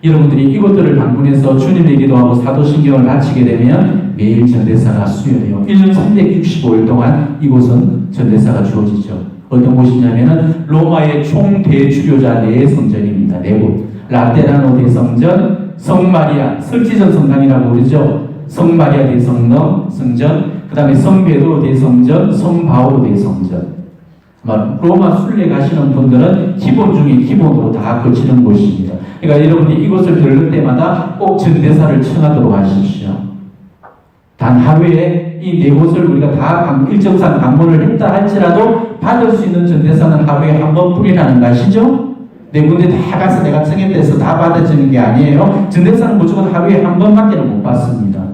여러분들이 이곳들을 방문해서 주님의 기도하고 사도신경을 바치게 되면 매일 전대사가 수요돼요. 1년 365일 동안 이곳은 전대사가 주어지죠. 어떤 곳이냐면은 로마의 총대주교자 네 성전입니다. 네 곳. 라테라노 대성전, 성마리아, 설지전 성당이라고 그러죠. 성마리아 대성당, 성전, 그 다음에 성베드로 대성전, 성바오로 대성전. 로마 순례 가시는 분들은 기본 중에 기본으로 다 거치는 곳입니다. 그러니까 여러분이 이곳을 들를 때마다 꼭 전대사를 청하도록 하십시오. 단 하루에 이 네 곳을 우리가 다 일정상 방문을 했다 할지라도 받을 수 있는 전대사는 하루에 한 번뿐이라는 거 아시죠? 네 군데 다 가서 내가 청했대서 다 받아지는 게 아니에요. 전대사는 무조건 하루에 한 번밖에는 못 받습니다.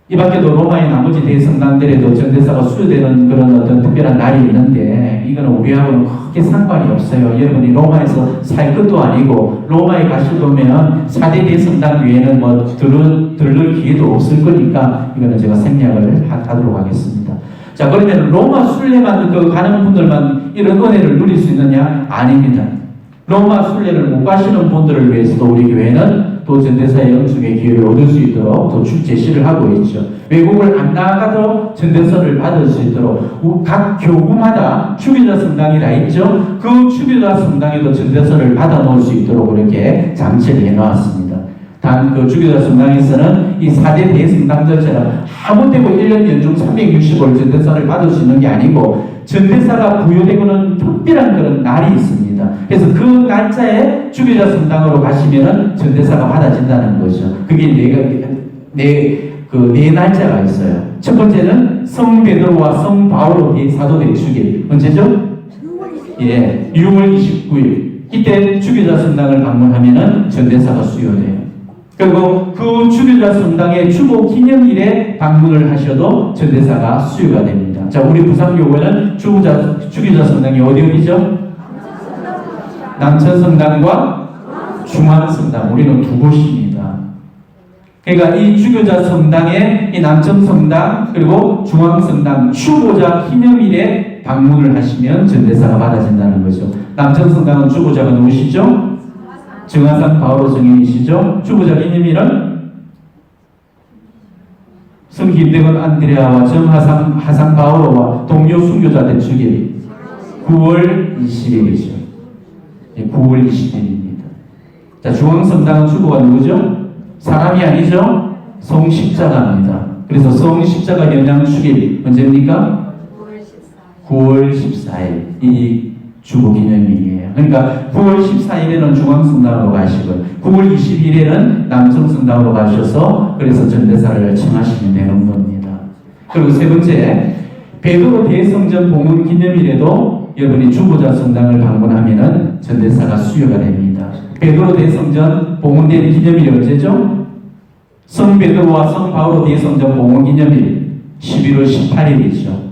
이 밖에도 로마의 나머지 대성당들에도 전대사가 수요되는 그런 어떤 특별한 날이 있는데 이거는 우리하고는 크게 상관이 없어요. 여러분이 로마에서 살 것도 아니고 로마에 가시려면 4대 대성당 외에는 뭐 들를 기회도 없을 거니까 이거는 제가 생략을 하도록 하겠습니다. 자, 그러면 로마 순례만 가는 분들만 이런 은혜를 누릴 수 있느냐? 아닙니다. 로마 순례를 못 가시는 분들을 위해서도 우리 교회는 또 전대사의 영축의 기회를 얻을 수 있도록 또 제시를 하고 있죠. 외국을 안 나가도 전대사를 받을 수 있도록 각 교구마다 주교자 성당이 다 있죠. 그 주교자 성당에도 전대사를 받아 놓을 수 있도록 이렇게 장치를 해놓았습니다. 단 그 주교자 성당에서는 이 4대 대성당들처럼 아무 때고 1년 연중 365일 전대사를 받을 수 있는 게 아니고 전대사가 부여되고는 특별한 그런 날이 있습니다. 그래서 그 날짜에 주교자 성당으로 가시면은 전대사가 받아진다는 거죠. 그게 네 날짜가 있어요. 첫 번째는 성 베드로와 성 바오로 사도 대축일. 언제죠? 예, 6월 29일. 이때 주교자 성당을 방문하면은 전대사가 수요돼요. 그리고 그 주교자 성당의 주보 기념일에 방문을 하셔도 전대사가 수요가 됩니다. 자, 우리 부산교회는 주교자 성당이 어디죠? 남천성당과 중앙성당, 우리는 두 곳입니다. 그러니까 이 주교자 성당의 이 남천성당 그리고 중앙성당 주보자 기념일에 방문을 하시면 전대사가 받아진다는 거죠. 남천성당은 주보자가 누구시죠? 정하산 바오로 성인이시죠? 주보자 기념일은 성 김대건 안드레아와 정하산 바오로와 동료 순교자 대축일 9월 20일이죠. 9월 20일입니다. 자, 중앙성당은 주보가 누구죠? 사람이 아니죠? 성십자가입니다. 그래서 성십자가 연양축일 언제입니까? 9월 14일. 이 주보 기념일이에요. 그러니까 9월 14일에는 중앙성당으로 가시고 9월 20일에는 남성성당으로 가셔서 그래서 전대사를 청하시면 되는 겁니다. 그리고 세 번째, 베드로 대성전 봉헌 기념일에도 여러분이 주보자 성당을 방문하면은 전대사가 수요가 됩니다. 베드로 대성전 봉헌된 기념일이 언제죠? 성 베드로와 성 바오로 대성전 봉헌 기념일 11월 18일이죠.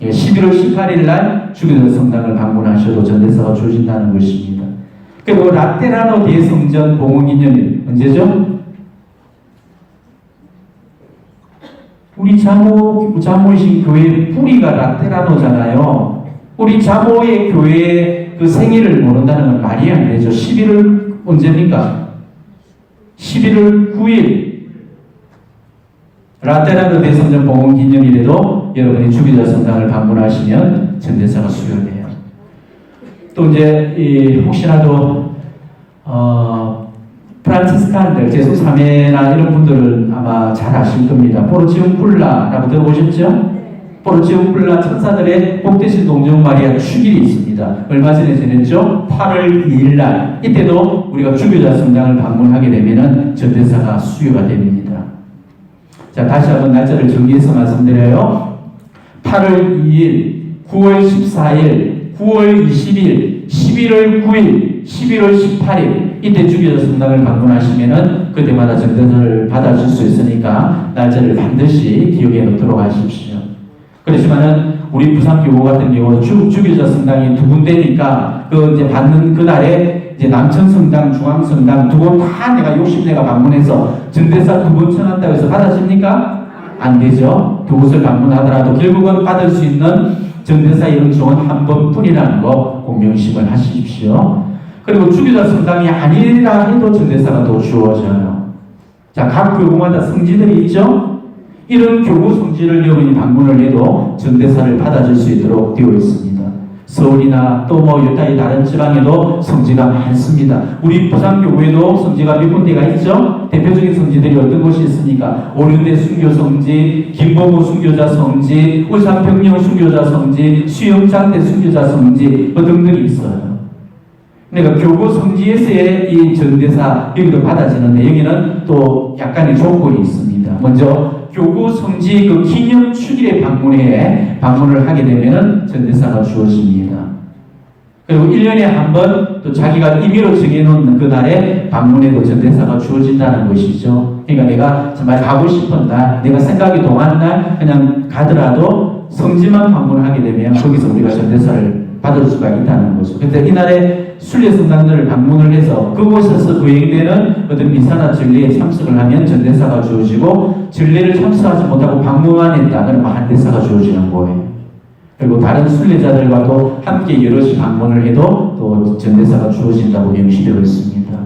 11월 18일 날 주교자 성당을 방문하셔도 전대사가 주어진다는 것입니다. 그리고 라테라노 대성전 봉헌 기념일 언제죠? 우리 자모이신 교회의 뿌리가 라테라노잖아요. 우리 자모의 교회의 그 생일을 모른다는 건 말이 안 되죠. 11월 언제입니까? 11월 9일 라테라노 대성전 봉헌 기념일에도 여러분이 주교자 성당을 방문하시면 전대사가 수요돼요. 또 이제 혹시라도 프란치스칸들 제수3회나 이런 분들은 아마 잘 아실 겁니다. 포르치움 쿨라라고 들어보셨죠? 포르치움 쿨라 천사들의 복되신 동정 마리아 축일이 있습니다. 얼마 전에 지냈죠? 8월 2일 날 이때도 우리가 주교자 성당을 방문하게 되면은 전대사가 수요가 됩니다. 자, 다시 한번 날짜를 정리해서 말씀드려요. 8월 2일, 9월 14일, 9월 20일, 11월 9일, 11월 18일 이때 주교자 성당을 방문하시면은 그때마다 전대사를 받아줄 수 있으니까 날짜를 반드시 기억해 놓도록 하십시오. 그렇지만은 우리 부산교구 같은 경우 주교자 성당이 두 군데니까 그 이제 받는 그날에 이제 남천성당, 중앙성당 두 곳 다 내가 60대가 방문해서 전대사 두 번 청한다고 해서 받아집니까? 안 되죠. 두 곳을 방문하더라도 결국은 받을 수 있는 전대사 영청은 한 번뿐이라는 거 꼭 명심을 하십시오. 그리고 주교자 성당이 아니라 해도 전대사가 또 주어져요. 자, 각 교구마다 성지들이 있죠? 이런 교구 성지를 여러분이 방문을 해도 전대사를 받아줄 수 있도록 되어 있습니다. 서울이나 또 뭐 유타의 다른 지방에도 성지가 많습니다. 우리 부산교구에도 성지가 몇 군데가 있죠? 대표적인 성지들이 어떤 곳이 있습니까? 오륜대 순교 성지, 김포구 순교자 성지, 울산 평영 순교자 성지, 수영장대 순교자 성지 뭐 등등이 있어요. 그러니까 교구 성지에서의 이 전대사 여기도 받아지는데 여기는 또 약간의 조건이 있습니다. 먼저 교구 성지 그 기념 축일에 방문을 하게 되면은 전대사가 주어집니다. 그리고 1년에 한 번 또 자기가 임의로 정해놓는 그날에 방문해도 전대사가 주어진다는 것이죠. 그러니까 내가 정말 가고 싶은 날, 내가 생각이 동한 날 그냥 가더라도 성지만 방문하게 되면 거기서 우리가 전대사를 받을 수가 있다는 거죠. 그래서 이날에 순례성당들을 방문을 해서 그곳에서 거행되는 어떤 미사나 전례에 참석을 하면 전대사가 주어지고 전례를 참석하지 못하고 방문만 했다 그러면 한대사가 주어지는 거예요. 그리고 다른 순례자들과도 함께 여럿이 방문을 해도 또 전대사가 주어진다고 명시되어 있습니다.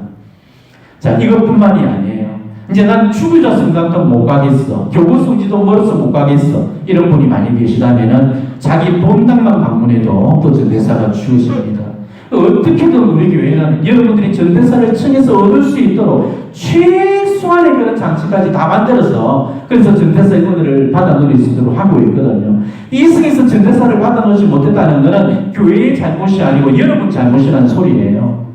자, 이것뿐만이 아니에요. 이제 난 주교자 성당도 못 가겠어. 교구 성지도 멀어서 못 가겠어. 이런 분이 많이 계시다면은 자기 본당만 방문해도 또 전대사가 주어집니다. 어떻게든 우리 교회는 여러분들이 전대사를 청해서 얻을 수 있도록 최소한의 그런 장치까지 다 만들어서 그래서 전대사 이분들을 받아 놓을 수 있도록 하고 있거든요. 이 성에서 전대사를 받아 놓지 못했다는 것은 교회의 잘못이 아니고 여러분 잘못이라는 소리예요.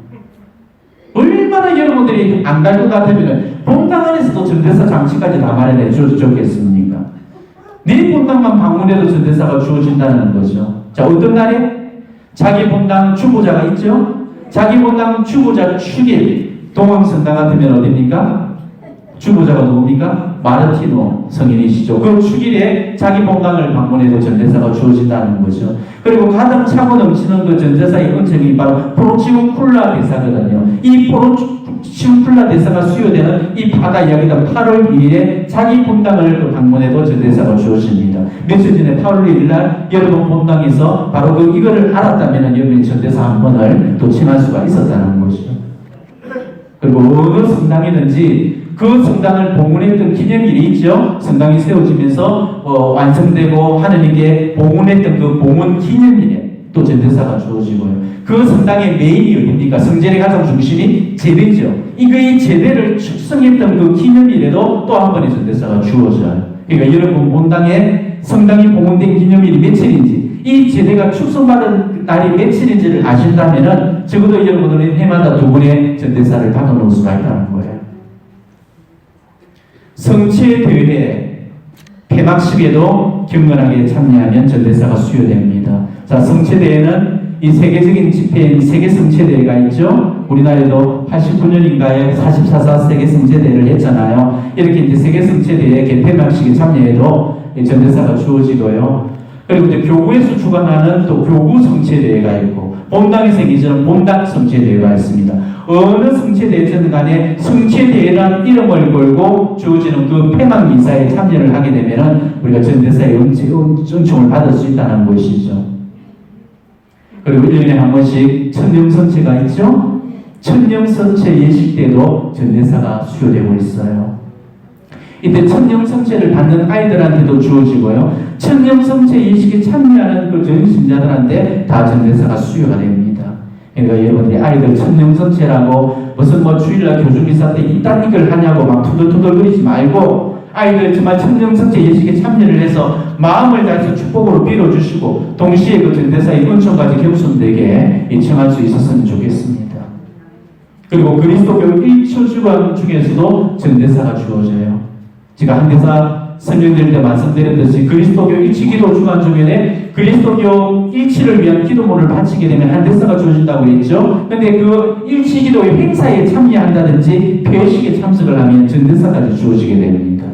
얼마나 여러분들이 안 갈 것 같으면 본당 안에서도 전대사 장치까지 다 마련해 주겠습니까? 네 본당만 방문해도 전대사가 주어진다는 거죠. 자, 어떤 날에? 자기 본당 주보자가 있죠? 자기 본당 주보자 축일 동황성당 같으면 어딥니까? 주보자가 누굽니까? 마르티노 성인이시죠. 그 축일에 자기 본당을 방문해도 전대사가 주어진다는 거죠. 그리고 가장 차고 넘치는 그 전대사의 은총이 바로 포르치우쿨라 대사거든요. 이 포르치우쿨라 대사가 수요되는 이 바다 이야기가 8월 2일에 자기 본당을 그 방문해도 전대사가 주어집니다. 며칠 전에 8월 2일 날 여러분 본당에서 바로 이거를 알았다면 여러분이 전대사 한 번을 또 친할 수가 있었다는 것이죠. 그리고 어느 성당이든지 그 성당을 봉헌했던 기념일이 있죠. 성당이 세워지면서 완성되고 하느님께 봉헌했던 그 봉헌 기념일에 또 전대사가 주어지고요. 그 성당의 메인이 어딥니까? 성전의 가장 중심이 제대죠. 이 제대를 축성했던 그 기념일에도 또 한 번의 전대사가 주어져요. 그러니까 여러분 본당에 성당이 봉헌된 기념일이 며칠인지 이 제대가 축성받은 날이 며칠인지를 아신다면은 적어도 여러분들은 해마다 두 번의 전대사를 받아놓을 수가 있다는 거예요. 성체대회 폐막식에도 경건하게 참여하면 전대사가 수여됩니다. 자, 성체대회는 이 세계적인 집회인 세계성체대회가 있죠. 우리나라에도 89년인가에 44사 세계성체대회를 했잖아요. 이렇게 이제 세계성체대회 개폐막식에 참여해도 전대사가 주어지고요. 그리고 이제 교구에서 주관하는 또 교구 성체대회가 있고 본당에서 이제는 본당 성체대회가 있습니다. 어느 성체대회든 간에 성체대회라는 이름을 걸고 주어지는 그 폐막 미사에 참여를 하게 되면은 우리가 전대사의 은총을 받을 수 있다는 것이죠. 그리고 1년에 한 번씩 천령선체가 있죠. 천령선체 예식 때도 전대사가 수여되고 있어요. 이때 천령선체를 받는 아이들한테도 주어지고요. 천령선체 예식에 참여하는 그 전신자들한테 다 전대사가 수여가 됩니다. 그러니까 여러분들이 아이들 천령선체라고 무슨 뭐 주일날 교주미사 때 이딴 걸 하냐고 막 투덜투덜거리지 말고 아이들 정말 천령선체 예식에 참여를 해서 마음을 다해서 축복으로 빌어주시고 동시에 그 전대사의 은총까지 겸손되게 청할 수 있었으면 좋겠습니다. 그리고 그리스도교 1초 주간 중에서도 전대사가 주어져요. 제가 한대사 설명드릴 때 말씀드렸듯이 그리스도교 일치기도 주간 중에 그리스도교 일치를 위한 기도문을 바치게 되면 한대사가 주어진다고 했죠. 근데 그 일치기도의 행사에 참여한다든지 폐식에 참석을 하면 전대사까지 주어지게 됩니다.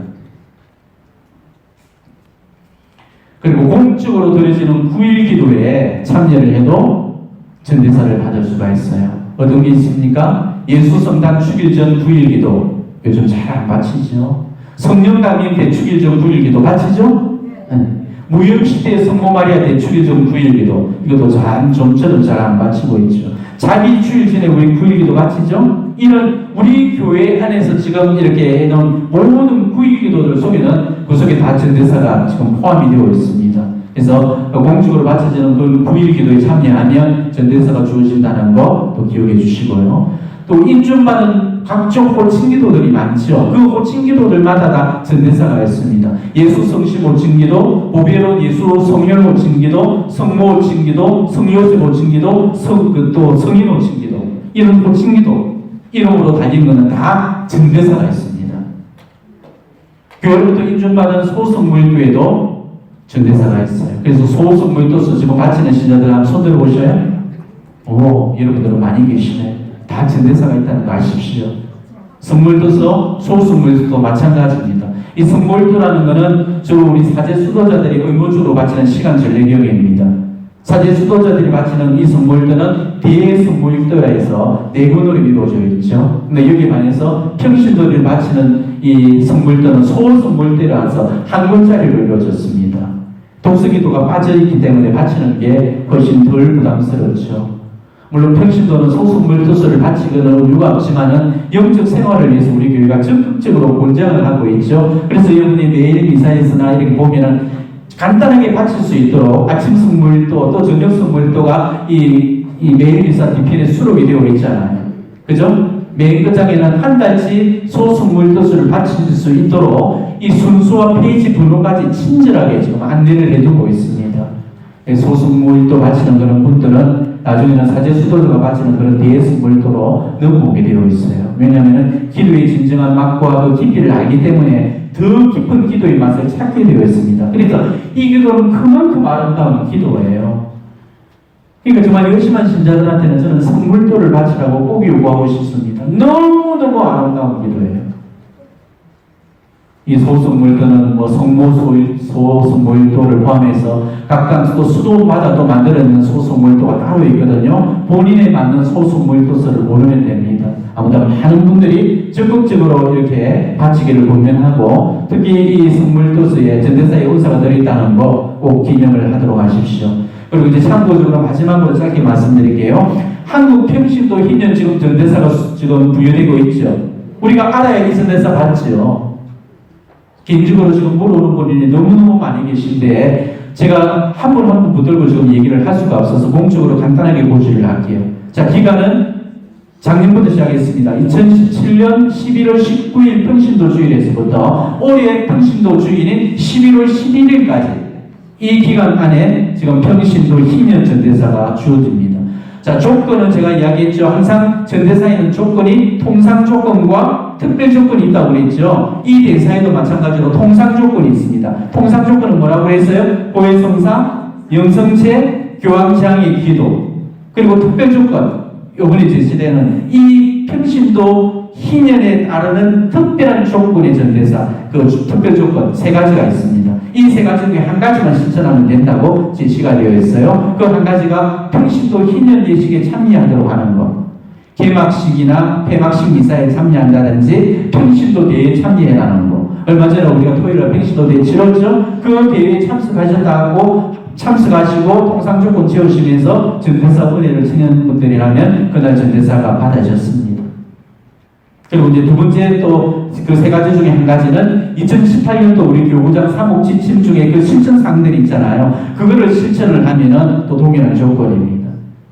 그리고 공적으로 드려지는 9일 기도에 참여를 해도 전대사를 받을 수가 있어요. 어떤 게 있습니까? 예수 성탄 축일 전 9일 기도 요즘 잘 안 바치죠. 성령 감임 대축일 전 9일 기도 바치죠? 네. 무형시대 성모 마리아 대축일 전 9일 기도 이것도 좀처럼 잘 안 바치고 있죠. 자기 주일 전에 우리 9일 기도 바치죠? 이런 우리 교회 안에서 지금 이렇게 해놓은 모든 9일 기도들 속에는 그 속에 다 전대사가 지금 포함이 되어 있습니다. 그래서 공적으로 바쳐지는 그 9일 기도에 참여하면 전대사가 주어진다는 거 또 기억해 주시고요. 또 인준받은 각종 호칭 기도들이 많죠. 그 호칭 기도들마다 다 전대사가 있습니다. 예수 성심 호칭 기도, 보배로운 예수 성혈 호칭 기도, 성모 호칭 기도, 성요셉 호칭 기도, 또 성인 호칭 기도, 이런 호칭 기도 이름으로 달린 것은 다 전대사가 있습니다. 교회로부터 인준받은 소성물교회도 전대사가 있어요. 그래서 소성물도서 지금 바치는 신자들 한번 손 들어보셔요. 오, 여러분들은 많이 계시네. 다 전대사가 있다는 거 아십시오. 성물도서, 소성물도서 마찬가지입니다. 이 성물도라는 것은 주로 우리 사제 수도자들이 의무적으로 바치는 시간 전례경입니다. 사제 수도자들이 바치는 이 성물도는 대성물도에서 네 군으로 이루어져 있죠. 근데 여기에 반해서 평신도들이 바치는 이 성물도는 소성물도라서 한 군짜리로 이루어졌습니다. 독서기도가 빠져있기 때문에 바치는 게 훨씬 덜 부담스럽죠. 물론 평신도는 소성물도서를 바치고는 이유가 없지만은 영적 생활을 위해서 우리 교회가 적극적으로 권장을 하고 있죠. 그래서 여러분이 매일 미사에서나 이렇게 보면은 간단하게 바칠 수 있도록 아침 성물도 또 저녁 성물도가 이 매일 미사 뒤편에 수록이 되어 있잖아요. 그죠? 맨 끝장에는 한 달치 소성물도서를 바칠 수 있도록 이 순서와 페이지 번호까지 친절하게 지금 안내를 해두고 있습니다. 소성물도 바치는 그런 분들은 나중에는 사제 수도자가 바치는 그런 대성물도로 넘어오게 되어 있어요. 왜냐하면 기도의 진정한 맛과 그 깊이를 알기 때문에 더 깊은 기도의 맛을 찾게 되어 있습니다. 그러니까 이 기도는 그만큼 아름다운 기도예요. 그러니까 정말 열심한 신자들한테는 저는 성물도를 바치라고 꼭 요구하고 싶습니다. 너무너무 아름다운 기도예요. 이 소성물도는 뭐 소성물도를 포함해서 각각 또 수도마다 또 만들어내는 소성물도가 따로 있거든요. 본인에 맞는 소성물도서를 고르면 됩니다. 아무튼 많은 분들이 적극적으로 이렇게 바치기를 권면하고 특히 이 성물도서에 전대사의 의사가 들어있다는 거 꼭 기념을 하도록 하십시오. 그리고 이제 참고적으로 마지막으로 짧게 말씀드릴게요. 한국 평신도 희년 지금 전대사가 지금 부여되고 있죠. 우리가 알아야 이 전대사 받지요. 개인적으로 지금 물어오는 분이 너무너무 많이 계신데 제가 한 분 한 분 붙들고 지금 얘기를 할 수가 없어서 공적으로 간단하게 고지를 할게요. 자, 기간은 작년부터 시작했습니다. 2017년 11월 19일 평신도 주일에서부터 올해 평신도 주일인 11월 11일까지 이 기간 안에 지금 평신도 희년 전대사가 주어집니다. 자, 조건은 제가 이야기했죠. 항상 전대사에는 조건이 통상 조건과 특별 조건이 있다고 그랬죠. 이 대사에도 마찬가지로 통상 조건이 있습니다. 통상 조건은 뭐라고 했어요? 고해성사, 영성체, 교황장의 기도. 그리고 특별 조건, 요번에 제시되는 이 평신도 희년에 따르는 특별한 조건의 전대사, 그 특별 조건 세 가지가 있습니다. 이 세 가지 중에 한 가지만 실천하면 된다고 제시가 되어 있어요. 그 한 가지가 평신도 희년 예식에 참여하도록 하는 것. 개막식이나 폐막식 미사에 참여한다든지 평신도 대회에 참여해라는 거. 얼마 전에 우리가 토요일에 평신도 대회 치렀죠? 그 대회에 참석하셨다고 참석하시고 통상 조건 채우시면서 전대사 은혜를 청한 분들이라면 그날 전대사가 받으셨습니다. 그리고 이제 두 번째 또 그 세 가지 중에 한 가지는 2018년도 우리 교구장 사목 지침 중에 그 실천 사항들이 있잖아요. 그거를 실천을 하면은 또 동일한 조건입니다.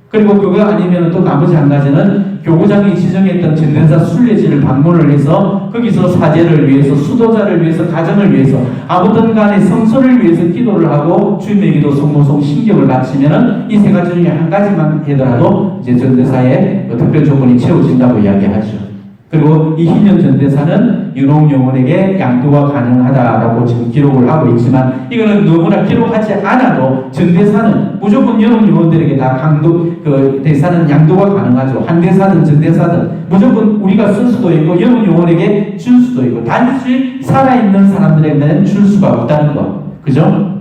그리고 그거 아니면 또 나머지 한 가지는 교구장이 지정했던 전대사 순례지를 방문을 해서 거기서 사제를 위해서, 수도자를 위해서, 가정을 위해서 아무튼 간에 성소를 위해서 기도를 하고 주님의 기도, 성모송, 신격을 바치면은 이 세 가지 중에 한 가지만 하더라도 이제 전대사의 특별 조건이 채워진다고 이야기하죠. 그리고 이 희년 전대사는 유농 영혼에게 양도가 가능하다라고 지금 기록을 하고 있지만 이거는 너무나 기록하지 않아도 전대사는 무조건 유농 영혼들에게 다 그 대사는 양도가 가능하죠. 한 대사든 전대사든 무조건 우리가 쓸 수도 있고 유농 영혼에게 줄 수도 있고 단지 살아있는 사람들에게는 줄 수가 없다는 거. 그죠?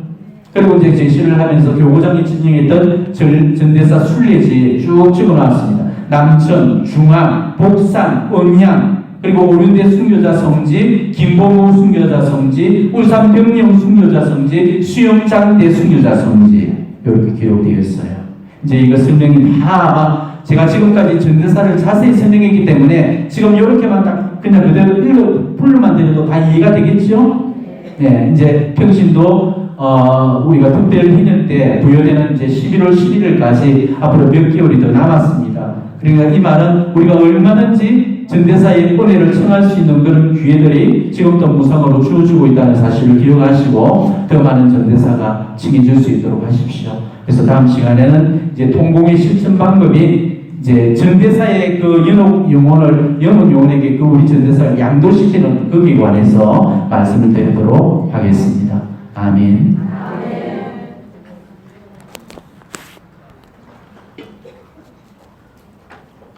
그리고 이제 제시를 하면서 교구장이 진행했던 전대사 순례지에 쭉 적어놨습니다. 남천, 중앙, 복산, 음양, 그리고 오륜대 순교자 성지, 김포무 순교자 성지, 울산 병영 순교자 성지, 수영장대 순교자 성지 이렇게 기록되어 있어요. 이제 이거 설명이 다 제가 지금까지 전대사를 자세히 설명했기 때문에 지금 이렇게만 딱 그냥 그대로 풀로만 들어도 다 이해가 되겠죠? 네, 이제 평신도 우리가 특별기념 때 부여되는 이제 11월 11일까지 앞으로 몇 개월이 더 남았습니다. 그러니까 이 말은 우리가 얼마든지 전대사의 은혜를 청할 수 있는 그런 기회들이 지금도 무상으로 주어지고 있다는 사실을 기억하시고 더 많은 전대사가 책임질 수 있도록 하십시오. 그래서 다음 시간에는 이제 통공의 실천 방법이 이제 전대사의 그 영업 요원에게 그 우리 전대사를 양도시키는 거기에 관해서 말씀을 드리도록 하겠습니다. 아멘.